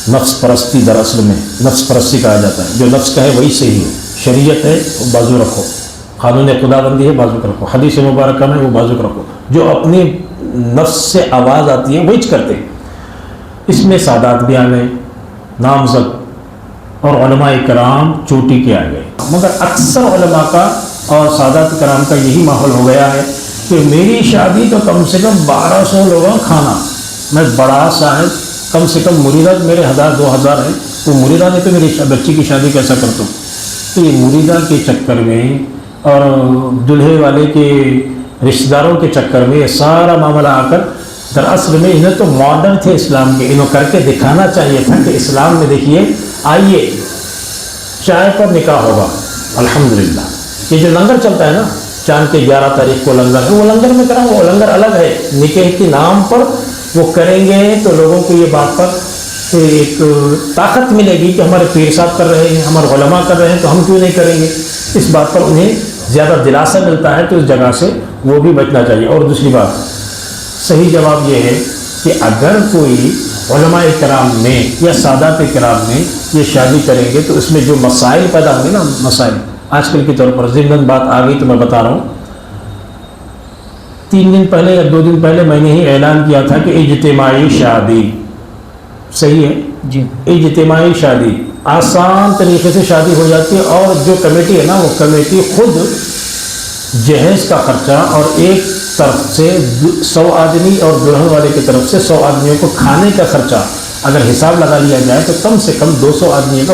نفس پرستی، دراصل میں نفس پرستی کہا جاتا ہے، جو نفس کا ہے وہی صحیح ہے، شریعت ہے وہ بازو رکھو، قانون خدا بندی ہے بازو رکھو، حدیث مبارکہ میں وہ بازو رکھو، جو اپنی نفس سے آواز آتی ہے وہی کرتے ہیں۔ اس میں سادات بھی آ گئے، نامزد، اور علماء کرام چوٹی کے آ گئے، مگر اکثر علماء کا اور سادات کرام کا یہی ماحول ہو گیا ہے کہ میری شادی تو کم سے کم 1200 لوگوں کا کھانا، میں بڑا صاحب، کم سے کم مریدہ میرے 1000-2000 ہیں، تو مریدہ نے تو میری بچی کی شادی کیسا کرتا ہوں؟ تو یہ مریدہ کے چکر میں اور دلہے والے کے رشتہ داروں کے چکر میں یہ سارا معاملہ آ کر دراصل میں انہیں تو ماڈرن تھے اسلام کے، انہوں کر کے دکھانا چاہیے تھا کہ اسلام میں دیکھیے، آئیے چائے پر نکاح ہوگا الحمدللہ، یہ جو لنگر چلتا ہے نا، چاند کے 11 تاریخ کو لنگر ہے، وہ لنگر میں کرا، وہ لنگر الگ ہے، نکاح کے نام پر وہ کریں گے تو لوگوں کو یہ بات پر ایک طاقت ملے گی کہ ہمارے پیر صاحب کر رہے ہیں، ہمارے علماء کر رہے ہیں تو ہم کیوں نہیں کریں گے، اس بات پر انہیں زیادہ دلاسا ملتا ہے، تو اس جگہ سے وہ بھی بچنا چاہیے۔ اور دوسری بات، صحیح جواب یہ ہے کہ اگر کوئی علماء کرام میں یا سادات کرام میں یہ شادی کریں گے تو اس میں جو مسائل پیدا ہوں گے نا، مسائل آج کل کے طور پر ضمن بات آ گئی تو میں بتا رہا ہوں، 3 دن پہلے یا 2 دن پہلے میں نے ہی اعلان کیا تھا کہ اجتماعی شادی، صحیح ہے جی، اجتماعی شادی آسان طریقے سے شادی ہو جاتی ہے، اور جو کمیٹی ہے نا، وہ کمیٹی خود جہیز کا خرچہ اور ایک طرف سے 100 آدمی اور دلہن والے کی طرف سے 100 آدمیوں کو کھانے کا خرچہ اگر حساب لگا لیا جائے تو کم سے کم 200 آدمیوں کا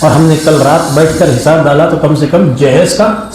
اور ہم نے کل رات بیٹھ کر حساب ڈالا تو کم سے کم جہیز کا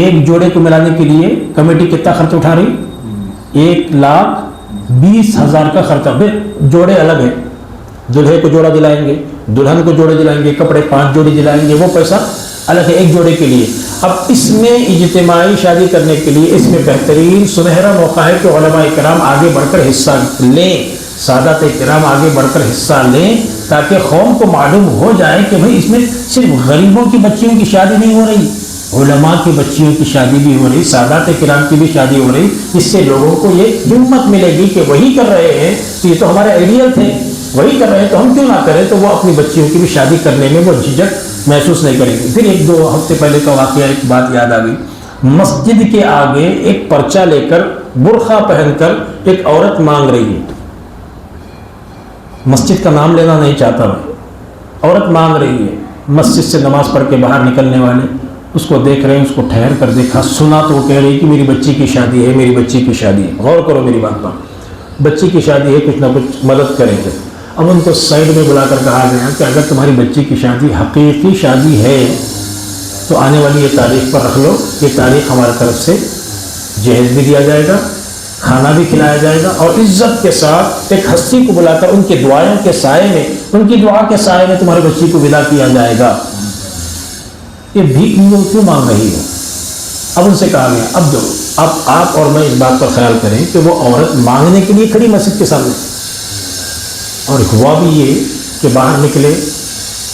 ایک جوڑے کو ملانے کے لیے کمیٹی کتنا خرچ اٹھا رہی؟ 1,20,000 کا خرچہ، جوڑے الگ ہیں، دلہے کو جوڑا دلائیں گے، دلہن کو جوڑے دلائیں گے، کپڑے 5 جوڑی دلائیں گے، وہ پیسہ الگ ہے ایک جوڑے کے لیے. اب اس میں اجتماعی شادی کرنے کے لیے اس میں بہترین سنہرا موقع ہے کہ علماء کرام آگے بڑھ کر حصہ لیں، سادات کرام آگے بڑھ کر حصہ لیں، تاکہ قوم کو معلوم ہو جائے کہ بھئی اس میں صرف غریبوں کی بچیوں کی شادی نہیں ہو رہی، علماء کی بچیوں کی شادی بھی ہو رہی، سادات کرام کی بھی شادی ہو رہی. اس سے لوگوں کو یہ ہمت ملے گی کہ وہی کر رہے ہیں تو یہ تو ہمارے آئیڈیل تھے، وہی کر رہے ہیں تو ہم کیوں نہ کریں. تو وہ اپنی بچیوں کی بھی شادی کرنے میں وہ جھجک محسوس نہیں کریں گے. پھر 1-2 ہفتے پہلے کا واقعہ ایک بات یاد آ گئی. مسجد کے آگے ایک پرچہ لے کر برقع پہن کر ایک عورت مانگ رہی ہے. مسجد کا نام لینا نہیں چاہتا میں. عورت مانگ رہی ہے. مسجد سے نماز پڑھ کے باہر نکلنے والے اس کو دیکھ رہے ہیں، اس کو ٹھہر کر دیکھا، سنا تو وہ کہہ رہی کہ میری بچی کی شادی ہے، میری بچی کی شادی ہے. غور کرو میری بات پر، بچی کی شادی ہے، کچھ نہ کچھ مدد کریں گے. اب ان کو سائڈ میں بلا کر کہا گیا کہ اگر تمہاری بچی کی شادی حقیقی شادی ہے تو آنے والی یہ تاریخ پر رکھ لو. یہ تاریخ ہماری طرف سے جہیز بھی دیا جائے گا، کھانا بھی کھلایا جائے گا، اور عزت کے ساتھ ایک ہستی کو بلا کر ان کے دعائیں کے سائے میں، ان کی دعا کے سائے میں تمہاری بچی کو ودا کیا جائے گا. یہ بھیک کیوں مانگ رہی ہے؟ اب ان سے کہا گیا اب دو. اب آپ اور میں اس بات پر خیال کریں کہ وہ عورت مانگنے کے لیے کھڑی مسجد کے سامنے، اور ہوا بھی یہ کہ باہر نکلے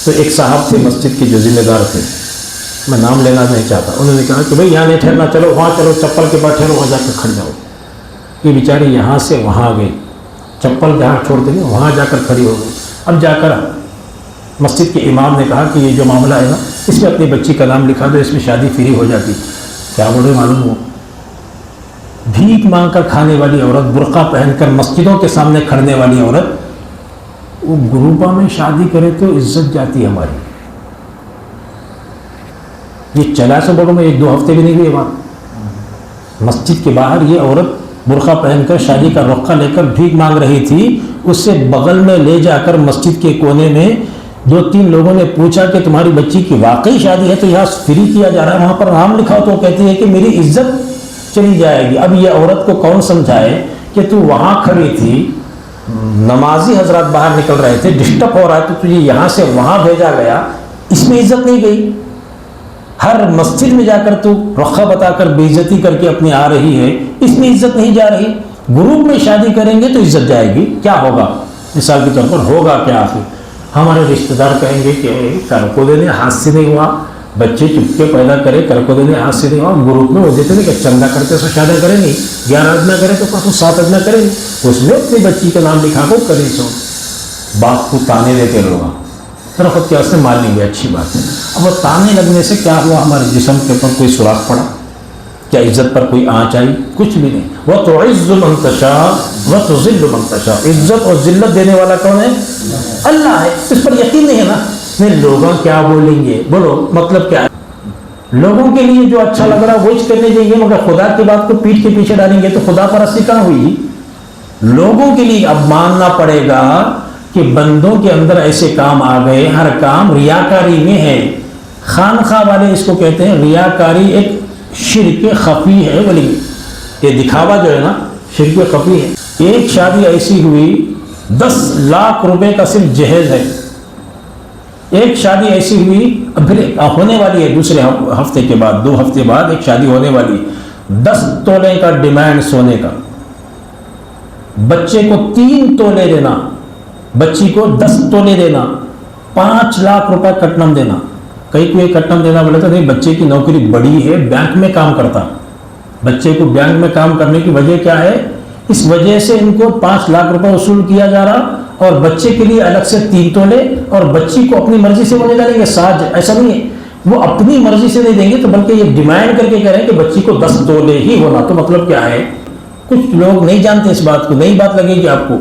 تو ایک صاحب تھے مسجد کے جو ذمہ دار تھے، میں نام لینا نہیں چاہتا، انہوں نے کہا کہ بھئی یہاں نہیں ٹھہرنا، چلو وہاں چلو، چپل کے پاس ٹھہرو، وہاں جا کر کھڑ جاؤ. یہ بیچاری یہاں سے وہاں گئی، چپل جہاں چھوڑ دیں وہاں جا کر کھڑی ہو گئی. اب جا کر مسجد کے امام نے کہا کہ یہ جو معاملہ ہے نا، اس میں اپنی بچی کا نام لکھا دو، اس میں شادی فری ہو جاتی. کیا بولے معلوم ہو؟ بھیک مانگ کر کھانے والی عورت، برقع پہن کر مسجدوں کے سامنے کھڑنے والی عورت، وہ گروپا میں شادی کرے تو عزت جاتی ہے ہماری. یہ چلا سے بڑوں میں 1-2 ہفتے بھی نہیں ہوئے بات. مسجد کے باہر یہ عورت برقع پہن کر شادی کا رخہ لے کر بھیک مانگ رہی تھی. اس سے بغل میں لے جا کر مسجد کے کونے میں 2-3 لوگوں نے پوچھا کہ تمہاری بچی کی واقعی شادی ہے تو یہاں فری کیا جا رہا ہے، وہاں پر نام لکھا تو وہ کہتی ہے کہ میری عزت چلی جائے گی. اب یہ عورت کو کون سمجھائے کہ تو وہاں کھڑی تھی، نمازی حضرات باہر نکل رہے تھے، ڈسٹرب ہو رہا ہے، تو تجھے یہاں سے وہاں بھیجا گیا، اس میں عزت نہیں گئی. ہر مسجد میں جا کر تو رخہ بتا کر بے عزتی کر کے اپنی آ رہی ہے، اس میں عزت نہیں جا رہی. گروپ میں شادی کریں گے تو عزت جائے گی. کیا ہوگا مثال کے طور پر؟ ہوگا کیا؟ آخر ہمارے رشتہ دار کہیں گے کہ کر کو دینے ہاتھ سے نہیں ہوا، بچے چپکے پیدا کرے، کر کو دینے ہاتھ سے نہیں ہوا. گروپ میں وہ دیتے نہیں کہ چندہ کرتے سو شادی کریں گے، 11 ادنا کرے تو پرسوں 7 ادنا کریں گے، اس میں اپنی بچی کا نام لکھا کو کریں. سو باپ کو تانے دیتے لوگ، پھر خود کے واسطے مان لیں گے، اچھی بات ہے. اب وہ تانے لگنے سے کیا ہوا؟ ہمارے جسم کے اوپر کوئی سوراخ پڑا؟ کیا عزت پر کوئی آنچ آئی؟ کچھ بھی نہیں. وَتُعِزُّ مَن تَشَاءُ وَتُذِلُّ مَن تَشَاءُ. عزت اور ذلت دینے والا کون ہے؟ اللہ ہے. اس پر یقین نہیں ہے نا؟ نہیں، لوگوں کیا بولیں گے، بولو مطلب کیا ہے؟ لوگوں کے لیے جو اچھا لگ رہا ہے وہی کرنے چاہیے، مگر خدا کی بات کو پیٹھ کے پیچھے ڈالیں گے تو خدا پرستی کہاں ہوئی؟ لوگوں کے لیے اب ماننا پڑے گا کہ بندوں کے اندر ایسے کام آ گئے، ہر کام ریاکاری میں ہے. خانخواہ والے اس کو کہتے ہیں ریاکاری، ایک شرک خفی ہے. ولی یہ دکھاوا جو ہے نا، شرک خفی ہے. ایک شادی ایسی ہوئی 10 لاکھ روپے کا صرف جہیز ہے. ایک شادی ایسی ہوئی، اب پھر ہونے والی ہے دوسرے ہفتے کے بعد، 2 ہفتے بعد ایک شادی ہونے والی ہے. 10 تولے کا ڈیمانڈ سونے کا، بچے کو 3 تولے دینا، بچی کو 10 تولے دینا، 5 لاکھ روپے کٹنم دینا. کئی کو یہ کٹنم دینا بولے تو نہیں، بچے کی نوکری بڑی ہے، بینک میں کام کرتا. بچے کو بینک میں کام کرنے کی وجہ کیا ہے؟ اس وجہ سے ان کو 5 لاکھ روپے وصول کیا جا رہا، اور بچے کے لیے الگ سے 3 تولے، اور بچی کو اپنی مرضی سے وہ نہیں ڈالیں گے. ساج ایسا نہیں ہے، وہ اپنی مرضی سے نہیں دیں گے، تو بلکہ یہ ڈیمانڈ کر کے کہہ رہے ہیں کہ بچی کو 10 تولے ہی ہونا. تو مطلب کیا ہے؟ کچھ لوگ نہیں جانتے اس بات کو، نئی بات لگے گی آپ کو.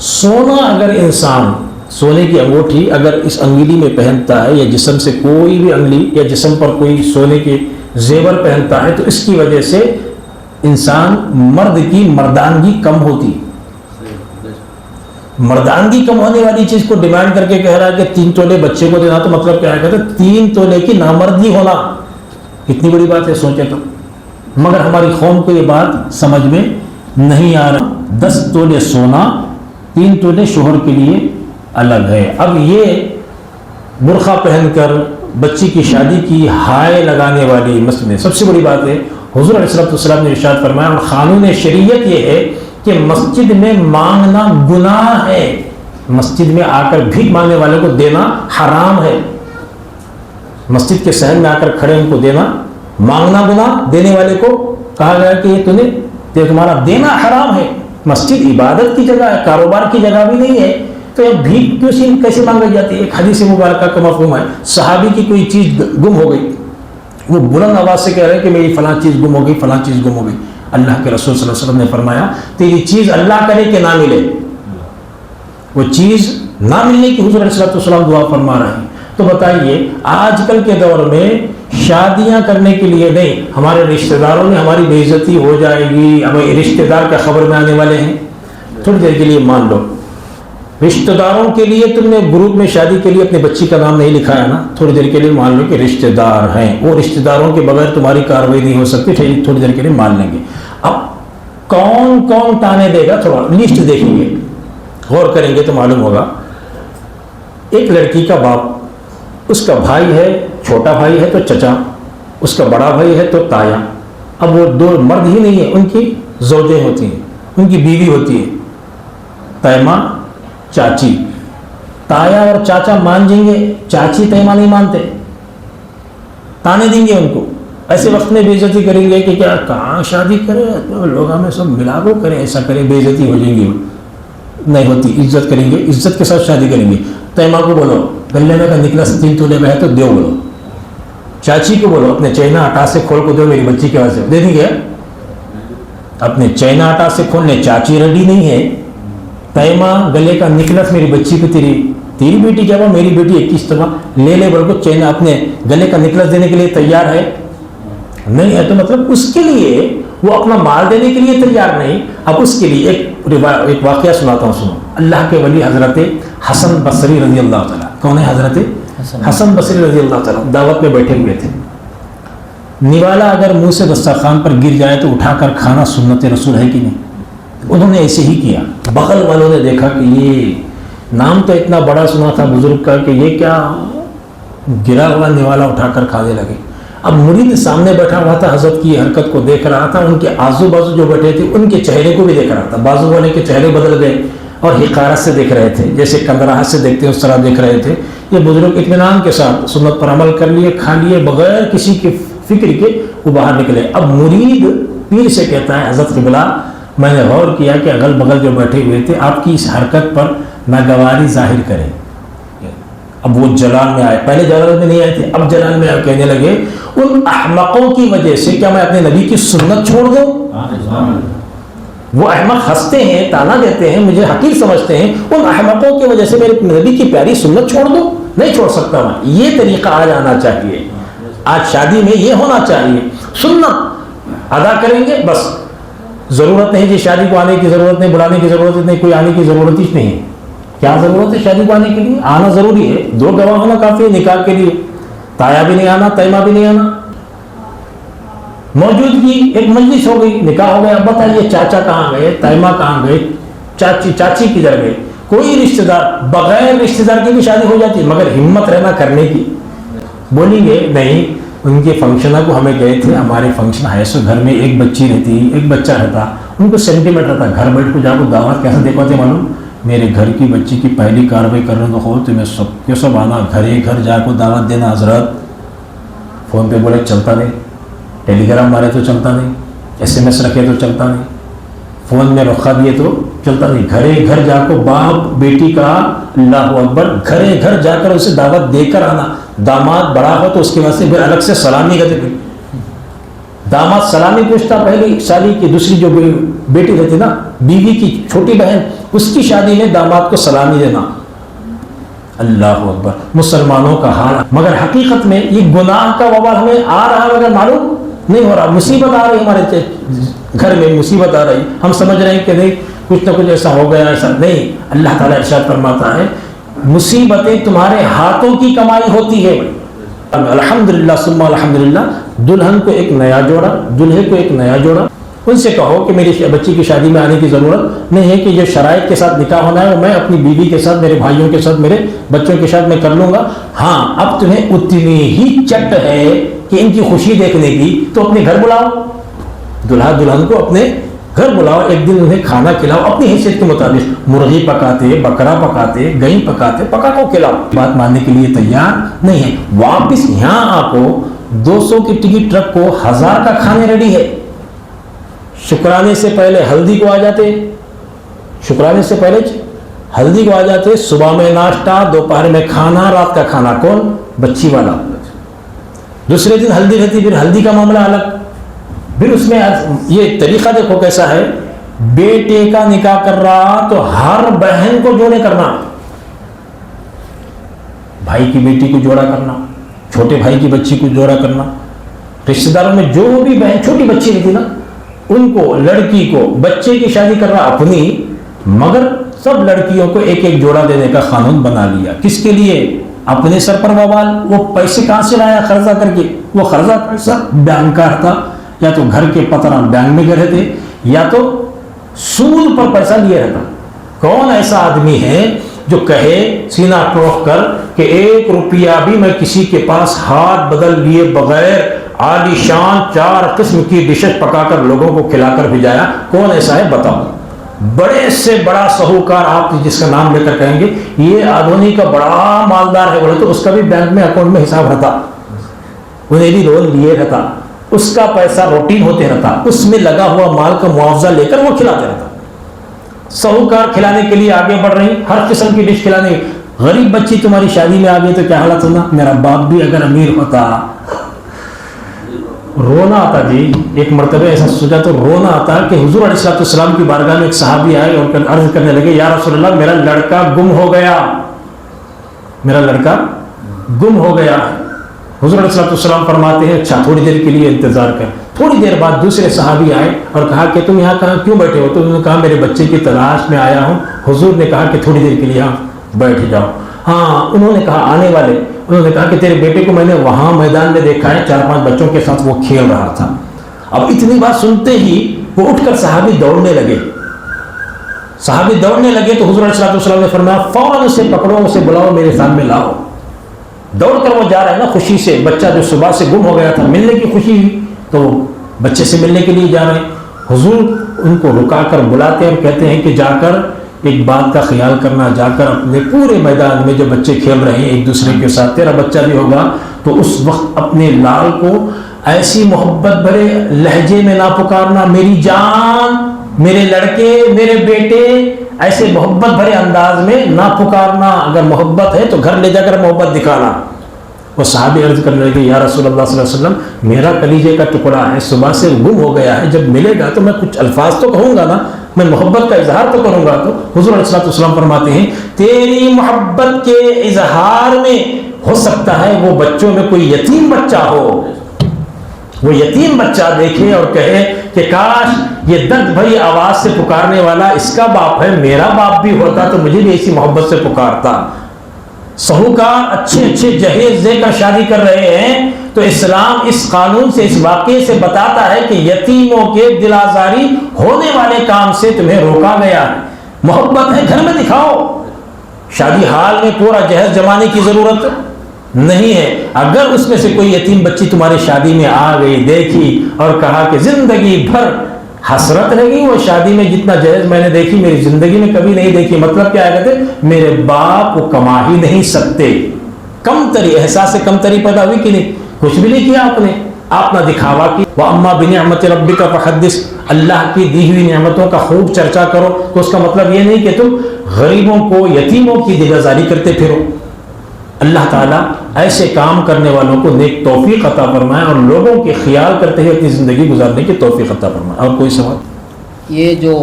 سونا اگر انسان، سونے کی انگوٹھی اگر اس انگلی میں پہنتا ہے، یا جسم سے کوئی بھی انگلی یا جسم پر کوئی سونے کے زیور پہنتا ہے، تو اس کی وجہ سے انسان مرد کی مردانگی کم ہوتی. مردانگی کم ہونے والی چیز کو ڈیمانڈ کر کے کہہ رہا ہے کہ 3 تولے بچے کو دینا، تو مطلب کیا ہے؟ 3 تولے کی نامردی ہونا. کتنی بڑی بات ہے سوچے تو. مگر ہماری قوم کو یہ بات سمجھ میں نہیں آ رہا. 10 تولے سونا، 3 تولے شوہر کے لیے الگ ہے. اب یہ برقع پہن کر بچی کی شادی کی ہائے لگانے والی مسجد میں سب سے بڑی بات ہے حضور علیہ السلام نے ارشاد فرمایا اور قانون شریعت یہ ہے کہ مسجد میں مانگنا گناہ ہے، مسجد میں آ کر بھیک مانگنے والے کو دینا حرام ہے، مسجد کے صحن میں آ کر کھڑے ان کو دینا مانگنا گناہ، دینے والے کو کہا گیا کہ یہ تمہارا دینا حرام ہے۔ مسجد عبادت کی جگہ ہے، کاروبار کی جگہ بھی نہیں ہے، تو یہ بھیک کیسے مانگی جاتی ہے؟ ایک حدیث مبارکہ کا مفہوم ہے، صحابی کی کوئی چیز گم ہو گئی، وہ بلند آواز سے کہہ رہے ہیں کہ میری فلاں چیز گم ہو گئی، فلاں چیز گم ہو گئی۔ اللہ کے رسول صلی اللہ علیہ وسلم نے فرمایا تیری چیز اللہ کرے کہ نہ ملے، وہ چیز نہ ملنے کی حضور علیہ السلام دعا فرما رہے ہیں۔ تو بتائیے آج کل کے دور میں شادیاں کرنے کے لیے نہیں، ہمارے رشتہ داروں نے ہماری بے عزتی ہو جائے گی، اب رشتہ دار کا خبر میں آنے والے ہیں، تھوڑی دیر کے لیے مان لو رشتہ داروں کے لیے تم نے گروپ میں شادی کے لیے اپنے بچی کا نام نہیں لکھا ہے نا، تھوڑی دیر کے لیے مان لو کہ رشتہ دار ہیں، وہ رشتہ داروں کے بغیر تمہاری کارروائی نہیں ہو سکتی، تھوڑی دیر کے لیے مان لیں گے۔ اب کون کون تانے دے گا، تھوڑا لسٹ دیکھیں گے، غور کریں گے تو معلوم ہوگا۔ ایک لڑکی کا باپ، اس کا بھائی ہے، چھوٹا بھائی ہے تو چچا، اس کا بڑا بھائی ہے تو تایا، اب وہ دو مرد ہی نہیں ہیں، ان کی زوجیں ہوتی ہیں، ان کی بیوی ہوتی ہے، تیمہ چاچی، تایا اور چاچا مان جائیں گے، چاچی تیمہ نہیں مانتے، تانے دیں گے ان کو، ایسے وقت میں بے عزتی کریں گے کہ کیا کہاں شادی کرے، لوگ ہمیں سب ملا کو کریں، ایسا کریں، بے عزتی ہو جائیں گی، نہیں ہوتی، عزت کریں گے، عزت کے ساتھ شادی کریں گے۔ تیمہ کو بولو گلے میں کا نکلا 3 تولے میں ہے تو دیو بولو، چاچی کو بولو اپنے چائنا آٹا سے کھول کو دو میری بچی کے واسطے، دے دیں گے، اپنے چائنا آٹا سے کھولنے چاچی ریڈی نہیں ہے، تیمہ گلے کا نکلس میری بچی کو تیری بیٹی کیا وہ میری بیٹی 21 طرح لے بول کو چین اپنے گلے کا نکلس دینے کے لیے تیار ہے نہیں ہے، تو مطلب اس کے لیے وہ اپنا مال دینے کے لیے تیار نہیں۔ اب اس کے لیے ایک واقعہ سناتا ہوں، سنو۔ اللہ کے ولی حضرت حسن بصری رضی اللہ تعالیٰ، کون ہے حضرت حسن بصری رضی اللہ تعالیٰ، دعوت میں بیٹھے ہوئے تھے، نوالا اگر منہ سے دسترخوان پر گر جائے تو اٹھا کر کھانا سنت رسول ہے کہ نہیں؟ انہوں نے ایسے ہی کیا، بغل والوں نے دیکھا کہ یہ نام تو اتنا بڑا سنا تھا بزرگ کا کہ یہ کیا گرا ہوا نوالا اٹھا کر کھانے لگے۔ اب مرید سامنے بیٹھا ہوا تھا، حضرت کی حرکت کو دیکھ رہا تھا، ان کے آزو بازو جو بیٹھے تھے ان کے چہرے کو بھی دیکھ رہا تھا، بازو والے کے چہرے بدل گئے اور حقارت سے دیکھ رہے تھے، جیسے کندراہت سے دیکھتے ہیں اس طرح دیکھ رہے تھے۔ یہ بزرگ اطمینان کے ساتھ سنت پر عمل کر لیے، کھا لیے، بغیر کسی کی فکر کے وہ باہر نکلے۔ اب مرید پیر سے کہتا ہے حضرت قبلہ میں نے غور کیا کہ اگل بغل جو بیٹھے ہوئے تھے آپ کی اس حرکت پر ناگواری ظاہر کریں۔ اب وہ جلال میں آئے، پہلے جلال میں نہیں آئے تھے، اب جلال میں آئے، کہنے لگے ان احمقوں کی وجہ سے کیا میں اپنے نبی کی سنت چھوڑ دوں؟ وہ احمق ہنستے ہیں، تانا دیتے ہیں، مجھے حقیر سمجھتے ہیں، ان احمقوں کی وجہ سے میرے نبی کی پیاری سنت چھوڑ دوں؟ نہیں چھوڑ سکتا میں۔ یہ طریقہ آج آنا چاہیے، آج شادی میں یہ ہونا چاہیے، سنت ادا کریں گے بس، ضرورت نہیں جی شادی کو آنے کی ضرورت نہیں، بلانے کی ضرورت نہیں، کوئی آنے کی ضرورت ہی نہیں ہے۔ کیا ضرورت ہے شادی کو آنے کے لیے؟ آنا ضروری ہے، 2 گواہ ہونا کافی ہے نکاح کے لیے، تایا بھی نہیں آنا، تیمہ بھی نہیں آنا، موجودگی ایک مجلس ہو گئی، نکاح ہو گیا، اب بتائیے چاچا کہاں گئے، تیمہ کہاں گئے، چاچی کدھر گئے؟ کوئی رشتہ دار، بغیر رشتہ دار کی بھی شادی ہو جاتی ہے، مگر ہمت رہنا کرنے کی۔ بولیں گے نہیں ان کے فنکشنوں کو ہمیں گئے تھے، ہمارے فنکشن ہے سو گھر میں ایک بچی رہتی، ایک بچہ رہتا، ان کو سینٹیمنٹ رہتا، گھر بیٹھ کو جا کو دعوت کیسے دیکھو تھے معلوم؟ میرے گھر کی بچی کی پہلی کاروائی کر رہے ہو تو میں سب کے سب آنا، گھر جا کو دعوت دینا۔ حضرت فون پہ بولے چلتا نہیں، ٹیلی گرام مارے تو چلتا نہیں، SMS رکھے تو چلتا نہیں، فون میں رخہ دیے تو چلتا نہیں، گھر جا کو باپ بیٹی کا اللہ اکبر، گھر جا کر اسے دعوت دے کر آنا۔ داماد بڑا ہو تو اس کے واسطے پھر الگ سے سلامی کرتے تھے، داماد سلامی پوچھتا، پہلی شادی کی دوسری جو بیٹی رہتی نا، بیوی کی چھوٹی بہن، اس کی شادی میں داماد کو سلامی دینا۔ اللہ اکبر، مسلمانوں کا حال۔ مگر حقیقت میں یہ گناہ کا وبال ہمیں آ رہا ہے مگر معلوم نہیں ہو رہا، مصیبت آ رہی ہمارے گھر میں، مصیبت آ رہی، ہم سمجھ رہے ہیں کہ نہیں کچھ نہ کچھ ایسا ہو گیا، ایسا نہیں۔ اللہ تعالیٰ ارشاد فرماتا ہے مصیبتیں تمہارے ہاتھوں کی کمائی ہوتی ہے۔ الحمدللہ ثم الحمدللہ، دلہن کو ایک نیا جوڑا، دلہے کو ایک نیا جوڑا، ان سے کہو کہ میری بچی کی شادی میں آنے کی ضرورت نہیں ہے، کہ جو شرائط کے ساتھ نکاح ہونا ہے وہ میں اپنی بیوی کے ساتھ، میرے بھائیوں کے ساتھ، میرے بچوں کے ساتھ میں کر لوں گا۔ ہاں اب تمہیں اتنی ہی چٹ ہے کہ ان کی خوشی دیکھنے کی تو اپنے گھر بلاؤ، دلہا دلہن کو اپنے گھر بلاؤ، ایک دن انہیں کھانا کھلاؤ اپنی حیثیت کے مطابق، مرغی پکاتے، بکرا پکاتے، گئی پکاتے، پکا کو کھلاؤ۔ بات ماننے کے لیے تیار نہیں ہے، واپس یہاں آپ کو 200 کی ٹکٹ ٹرک کو 1000 کا کھانے ریڈی ہے۔ شکرانے سے پہلے ہلدی کو آ جاتے، شکرانے سے پہلے ہلدی کو آ جاتے، صبح میں ناشتہ، دوپہر میں کھانا، رات کا کھانا کون؟ بچی والا۔ دوسرے دن ہلدی رہتی، پھر ہلدی کا معاملہ الگ۔ پھر اس میں یہ طریقہ دیکھو کیسا ہے، بیٹے کا نکاح کر رہا تو ہر بہن کو جوڑے کرنا، بھائی کی بیٹی کو جوڑا کرنا، چھوٹے بھائی کی بچی کو جوڑا کرنا، رشتہ داروں میں جو بھی بہن چھوٹی بچی رہتی نا ان کو، لڑکی کو، بچے کی شادی کر رہا اپنی، مگر سب لڑکیوں کو ایک ایک جوڑا دینے کا قانون بنا لیا۔ کس کے لیے؟ اپنے سر پر وبال۔ وہ پیسے کہاں سے لایا؟ قرضہ کر کے۔ وہ قرضہ پیسہ بینک کا تھا، یا تو گھر کے پتران بینک میں گئے تھے، یا تو سود پر پیسہ لیے رہتا۔ کون ایسا آدمی ہے جو کہے سینہ ٹوک کر کہ 1 روپیہ بھی میں کسی کے پاس ہاتھ بدل لیے بغیر عالی شان 4 قسم کی ڈشز پکا کر لوگوں کو کھلا کر بھیجایا؟ کون ایسا ہے بتاؤ؟ بڑے سے بڑا سہوکار آپ جس کا نام لے کر کہیں گے یہ آدھونی کا بڑا مالدار ہے، بولے تو اس کا بھی بینک میں اکاؤنٹ میں حساب رہتا، انہیں بھی لون لیے رہتا، اس کا پیسہ روٹین ہوتے رہتا، اس میں لگا ہوا مال کا معاوضہ لے کر وہ کھلاتے رہتا۔ سہوکار کھلانے کے لیے آگے بڑھ رہی، ہر قسم کی ڈش کھلانے۔ غریب بچی تمہاری شادی میں آ گئی تو کیا حالت ہونا؟ میرا باپ بھی اگر امیر ہوتا، رونا آتا جی۔ ایک مرتبہ ایسا سوچا تو رونا آتا کہ حضور علیہ السلام کی بارگاہ میں ایک صحابی آئے اور عرض کرنے لگے، یا رسول اللہ میرا لڑکا گم ہو گیا، میرا لڑکا گم ہو گیا۔ حضور علیہ السلام فرماتے ہیں اچھا تھوڑی دیر کے لیے انتظار کر۔ تھوڑی دیر بعد دوسرے صحابی آئے اور کہا کہ تم یہاں کہاں کیوں بیٹھے ہو؟ تو انہوں نے کہا میرے بچے کی تلاش میں آیا ہوں۔ حضور نے کہا کہ تھوڑی دیر کے لیے یہاں بیٹھ جاؤ۔ ہاں انہوں نے کہا آنے والے، انہوں نے کہا کہ تیرے بیٹے کو میں نے وہاں میدان میں دیکھا ہے، 4-5 بچوں کے ساتھ وہ کھیل رہا تھا۔ اب اتنی بات سنتے ہی وہ اٹھ کر صحابی دوڑنے لگے۔ صحابی دوڑنے لگے تو حضور علیہ السلام نے فرمایا فوراً اسے پکڑو، اسے بلاؤ، میرے سامنے لاؤ۔ دوڑ کر وہ جا رہا ہے نا خوشی سے، بچہ جو صبح سے گم ہو گیا تھا، ملنے کی خوشی ہوئی تو بچے سے ملنے کے لیے جا رہے ہیں۔ حضور ان کو رکا کر بلاتے ہیں اور کہتے ہیں کہ جا کر ایک بات کا خیال کرنا، جا کر اپنے پورے میدان میں جو بچے کھیل رہے ہیں ایک دوسرے کے ساتھ، تیرا بچہ بھی ہوگا تو اس وقت اپنے لال کو ایسی محبت بھرے لہجے میں نہ پکارنا میری جان، میرے لڑکے، میرے بیٹے، ایسے محبت بھرے انداز میں نہ پکارنا۔ اگر محبت ہے تو گھر لے جا کر محبت دکھانا۔ وہ صحابی عرض کرنے لگے یا رسول اللہ صلی اللہ علیہ وسلم میرا کلیجے کا ٹکڑا ہے، صبح سے گم ہو گیا ہے، جب ملے گا تو میں کچھ الفاظ تو کہوں گا نا، میں محبت کا اظہار تو کروں گا۔ تو حضور علیہ السلام فرماتے ہیں تیری محبت کے اظہار میں ہو سکتا ہے وہ بچوں میں کوئی یتیم بچہ ہو، وہ یتیم بچہ دیکھے اور کہے کہ کاش یہ درد بھری آواز سے پکارنے والا اس کا باپ ہے، میرا باپ بھی ہوتا تو مجھے بھی ایسی محبت سے پکارتا۔ سہوکار اچھے اچھے جہیز دے کر شادی کر رہے ہیں تو اسلام اس قانون سے، اس واقعے سے بتاتا ہے کہ یتیموں کے دل آزاری ہونے والے کام سے تمہیں روکا گیا ہے۔ محبت ہے گھر میں دکھاؤ، شادی حال میں پورا جہیز جمانے کی ضرورت نہیں ہے۔ اگر اس میں سے کوئی یتیم بچی تمہاری شادی میں آ گئی، دیکھی اور کہا کہ زندگی بھر حسرت رہ گئی وہ شادی میں جتنا جہیز میں نے دیکھی میری زندگی میں کبھی نہیں دیکھی، مطلب کیا ہے؟ کہتے میرے باپ کو کما ہی نہیں سکتے۔ کمتری، احساس سے کمتری پیدا ہوئی کہ نہیں؟ کچھ بھی نہیں کیا آپ نے، آپ نہ دکھاوا کی۔ وَأَمَّا بِنِعْمَةِ رَبِّكَ فَحَدِّثْ، اللہ کی دی ہوئی نعمتوں کا خوب چرچا کرو۔ تو اس کا مطلب یہ نہیں کہ تم غریبوں کو، یتیموں کی دل آزاری کرتے پھرو۔ اللہ تعالیٰ ایسے کام کرنے والوں کو نیک توفیق عطا فرمائے اور لوگوں کے خیال کرتے ہوئے اپنی زندگی گزارنے کی توفیق عطا فرمائے۔ اور کوئی سوال؟ یہ جو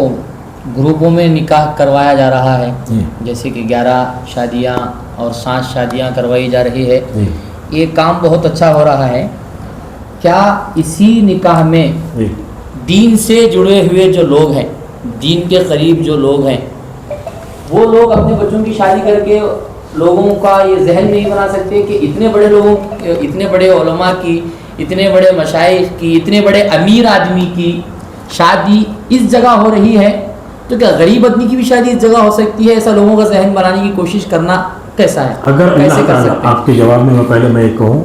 گروپوں میں نکاح کروایا جا رہا ہے، جیسے کہ 11 شادیاں اور 7 شادیاں کروائی جا رہی ہے، یہ کام بہت اچھا ہو رہا ہے۔ کیا اسی نکاح میں دین سے جڑے ہوئے جو لوگ ہیں، دین کے قریب جو لوگ ہیں، وہ لوگ اپنے بچوں کی شادی کر کے لوگوں کا یہ ذہن نہیں بنا سکتے کہ اتنے بڑے لوگوں، اتنے بڑے علماء کی، اتنے بڑے مشائخ کی، اتنے بڑے امیر آدمی کی شادی اس جگہ ہو رہی ہے تو کیا غریب آدمی کی بھی شادی اس جگہ ہو سکتی ہے؟ ایسا لوگوں کا ذہن بنانے کی کوشش کرنا کیسا ہے؟ اگر کیسے اللہ کر تعالیٰ سکتے ہیں؟ آپ کے جواب میں پہلے میں یہ کہوں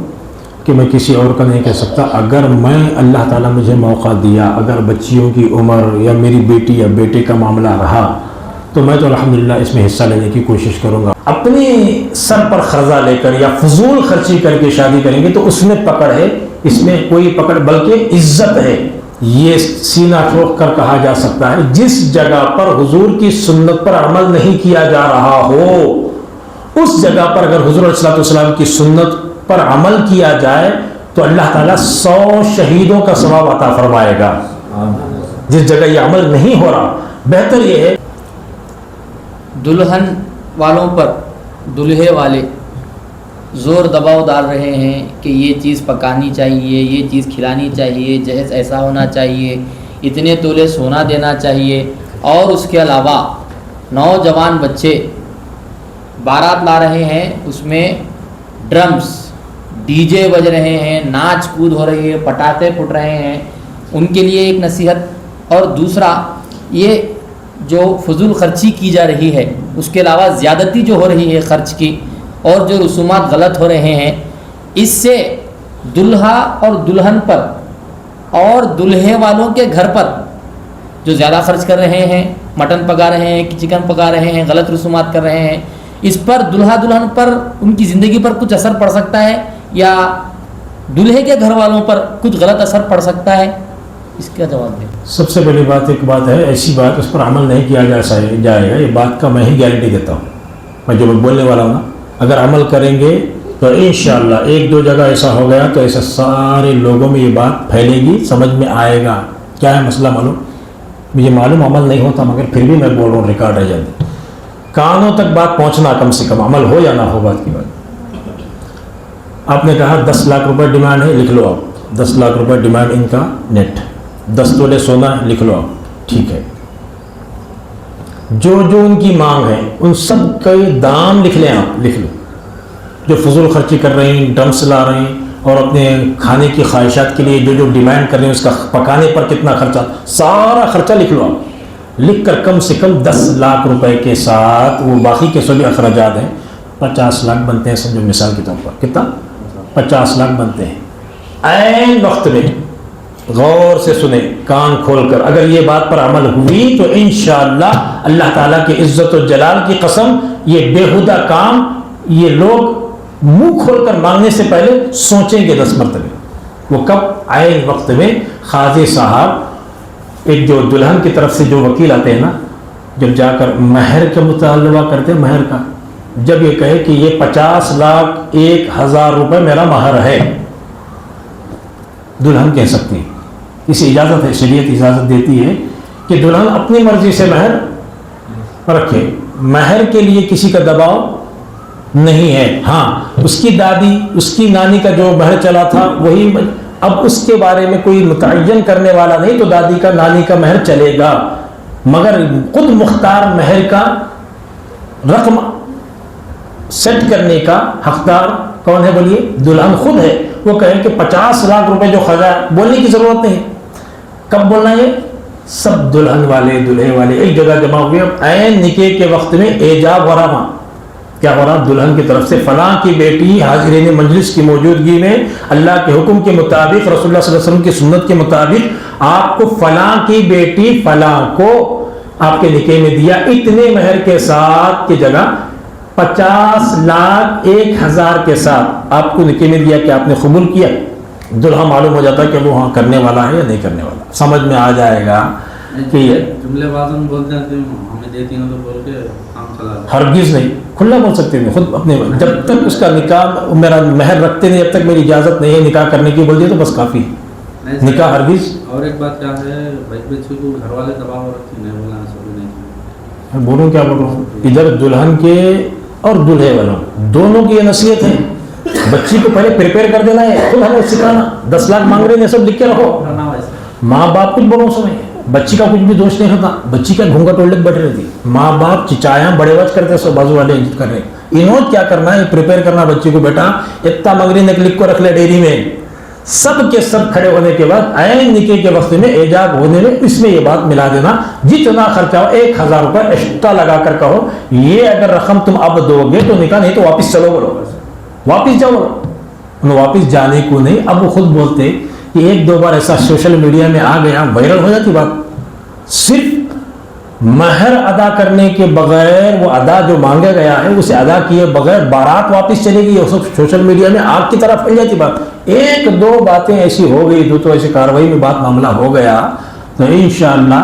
کہ میں کسی اور کا نہیں کہہ سکتا، اگر میں اللہ تعالیٰ مجھے موقع دیا، اگر بچیوں کی عمر یا میری بیٹی یا بیٹے کا معاملہ رہا تو میں تو الحمدللہ اس میں حصہ لینے کی کوشش کروں گا۔ اپنے سر پر قرضہ لے کر یا فضول خرچی کر کے شادی کریں گے تو اس میں پکڑ ہے، اس میں کوئی پکڑ بلکہ عزت ہے۔ یہ سینہ ٹھوک کر کہا جا سکتا ہے جس جگہ پر حضور کی سنت پر عمل نہیں کیا جا رہا ہو، اس جگہ پر اگر حضور علیہ السلام کی سنت پر عمل کیا جائے تو اللہ تعالیٰ 100 شہیدوں کا ثواب عطا فرمائے گا۔ جس جگہ یہ عمل نہیں ہو رہا، بہتر یہ ہے دلہن والوں پر دلہے والے زور دباؤ ڈال رہے ہیں کہ یہ چیز پکانی چاہیے، یہ چیز کھلانی چاہیے، جہیز ایسا ہونا چاہیے، اتنے تولے سونا دینا چاہیے، اور اس کے علاوہ نوجوان بچے بارات لا رہے ہیں، اس میں ڈرمز ڈی جے بج رہے ہیں، ناچ کود ہو رہی ہے، پٹاخے پھٹ رہے ہیں، ان کے لیے ایک نصیحت۔ اور دوسرا یہ جو فضول خرچی کی جا رہی ہے، اس کے علاوہ زیادتی جو ہو رہی ہے خرچ کی، اور جو رسومات غلط ہو رہے ہیں، اس سے دلہا اور دلہن پر اور دلہے والوں کے گھر پر جو زیادہ خرچ کر رہے ہیں، مٹن پکا رہے ہیں، چکن پکا رہے ہیں، غلط رسومات کر رہے ہیں، اس پر دلہا دلہن پر ان کی زندگی پر کچھ اثر پڑ سکتا ہے یا دلہے کے گھر والوں پر کچھ غلط اثر پڑ سکتا ہے؟ اس کا جواب دیں۔ سب سے پہلی بات ایک بات ہے، ایسی بات اس پر عمل نہیں کیا جائے گا، یہ بات کا میں ہی گارنٹی دیتا ہوں، میں جو بولنے والا ہوں نا، اگر عمل کریں گے تو انشاءاللہ ایک دو جگہ ایسا ہو گیا تو ایسا سارے لوگوں میں یہ بات پھیلے گی، سمجھ میں آئے گا۔ کیا ہے مسئلہ معلوم؟ مجھے معلوم عمل نہیں ہوتا، مگر پھر بھی میں بول رہا ہوں، ریکارڈ ہے جلدی، کانوں تک بات پہنچنا، کم سے کم عمل ہو یا نہ ہو بات کی بات۔ آپ نے کہا 10 لاکھ روپے ڈیمانڈ ہے، لکھ لو آپ 10 لاکھ روپے ڈیمانڈ ان کا نیٹ، 10 تولے سونا لکھ لو آپ، ٹھیک ہے۔ جو جو ان کی مانگ ہے ان سب کے دام لکھ لیں آپ، لکھ لو۔ جو فضول خرچی کر رہے ہیں، ڈرمس لا رہے ہیں، اور اپنے کھانے کی خواہشات کے لیے جو جو ڈیمانڈ کر رہے ہیں، اس کا پکانے پر کتنا خرچہ، سارا خرچہ لکھ لو آپ، لکھ کر کم سے کم 10 لاکھ روپے کے ساتھ وہ باقی کے سبھی اخراجات ہیں، 50 لاکھ بنتے ہیں، سمجھو مثال کے طور پر کتنا، 50 لاکھ بنتے ہیں۔ عین وقت میں غور سے سنیں، کان کھول کر، اگر یہ بات پر عمل ہوئی تو انشاءاللہ اللہ تعالیٰ کی عزت و جلال کی قسم، یہ بےہودہ کام یہ لوگ منہ کھول کر مانگنے سے پہلے سوچیں گے 10 مرتبہ۔ وہ کب؟ عین وقت میں قاضی صاحب، ایک جو دلہن کی طرف سے جو وکیل آتے ہیں نا، جب جا کر مہر کا مطالبہ کرتے ہیں، مہر کا، جب یہ کہے کہ یہ 50,01,000 روپے میرا مہر ہے، دلہن کہہ سکتی ہے، اسے اجازت ہے، شریعت اجازت دیتی ہے کہ دلہن اپنی مرضی سے مہر رکھے، مہر کے لیے کسی کا دباؤ نہیں ہے۔ ہاں، اس کی دادی، اس کی نانی کا جو مہر چلا تھا وہی، اب اس کے بارے میں کوئی متعین کرنے والا نہیں، تو دادی کا، نانی کا مہر چلے گا، مگر خود مختار مہر کا رقم سیٹ کرنے کا حقدار کون ہے بولیے؟ دلہن خود ہے۔ وہ کہیں کہ 50 لاکھ روپے جو خرچہ، بولنے کی ضرورت نہیں۔ کب بولنا ہے؟ سب دلہن والے، دلہے والے ایک جگہ جمع ہوئے، عین نکاح کے وقت میں ایجاب و رما، کیا ہو رہا؟ دلہن کی طرف سے فلاں کی بیٹی حاضرین مجلس کی موجودگی میں اللہ کے حکم کے مطابق، رسول اللہ صلی اللہ علیہ وسلم کی سنت کے مطابق، آپ کو فلاں کی بیٹی فلاں کو آپ کے نکاح میں دیا اتنے مہر کے ساتھ کی جگہ 50,01,000 کے ساتھ آپ کو نکاح میں دیا کہ آپ نے قبول کیا، دلہا معلوم ہو جاتا ہے کہ وہ ہاں کرنے والا ہے یا نہیں کرنے والا، سمجھ میں آ جائے گا کہ جملے بازن بولتے ہیں کہ ہمیں دیتی ہیں تو بول کے کام چلا جاتا ہے۔ ہرگز نہیں، کھلا بول سکتے ہیں خود اپنے، جب تک اس کا نکاح میرا مہر رکھتے نہیں، جب تک میری اجازت نہیں ہے نکاح کرنے کی بول دیا تو بس کافی ہے، نکاح ہرگز۔ اور ایک بات کیا ہے، بچے کو گھر والے دباؤ رکھتے نہیں، بولا ایسا بھی نہیں، بولوں کیا بول رہا ہوں، ادھر دلہن کے اور دلہے والوں دونوں کی یہ نصیحت ہے، بچی کو پہلے پریپیئر کر دینا ہے، خود ہمیں سکھانا، 10 لاکھ مانگ رہے ہیں سب لکھ کے رکھو، کرنا ویسے ماں باپ کچھ بڑوں سمجھ، بچی کا کچھ بھی دوست نہیں ہوتا، بچی کا گھونگھٹ اڑ کے بیٹھ رہی تھی، ماں باپ چچایا بڑے بچ کرتے سو بازو والے عزت کر رہے ہیں، انہوں کیا کرنا ہے، پریپیئر کرنا بچی کو، بیٹا اتنا مانگ رہی لکھ کو رکھ لے ڈیری میں، سب کے سب کھڑے ہونے کے بعد عین نکاح کے وقت میں ایجاب ہونے میں اس میں یہ بات ملا دینا، جتنا خرچہ ہو 1000 روپے ایکسٹرا لگا کر کہو یہ اگر رقم تم اب دو گے تو نکاح، نہیں تو واپس چلو، بولو واپس جاؤ، بولو واپس جانے کو نہیں۔ اب وہ خود بولتے کہ 1-2 بار ایسا سوشل میڈیا میں آ گیا، وائرل ہو جاتی بات، صرف مہر ادا کرنے کے بغیر وہ ادا جو مانگا گیا ہے اسے ادا کیے بغیر بارات واپس چلے گی، وہ سب سوشل میڈیا میں آگ کی طرف پھیل جاتی بات۔ 1-2 باتیں ایسی ہو گئی، 2 تو ایسی کارروائی میں بات معاملہ ہو گیا تو انشاءاللہ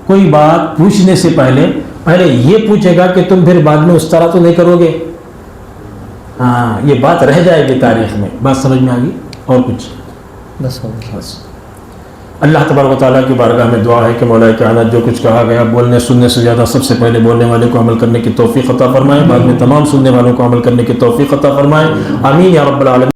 کوئی بات پوچھنے سے پہلے یہ پوچھے گا کہ تم پھر بعد میں اس طرح تو نہیں کرو گے، ہاں یہ بات رہ جائے گی تاریخ میں۔ بات سمجھ میں آ گئی؟ اور کچھ؟ بس ہو گیا۔ بس اللہ تبارک و تعالیٰ کی بارگاہ میں دعا ہے کہ مولا کائنات جو کچھ کہا گیا بولنے سننے سے زیادہ سب سے پہلے بولنے والے کو عمل کرنے کی توفیق عطا فرمائے، بعد میں تمام سننے والوں کو عمل کرنے کی توفیق عطا فرمائے، آمین یا رب العالمین۔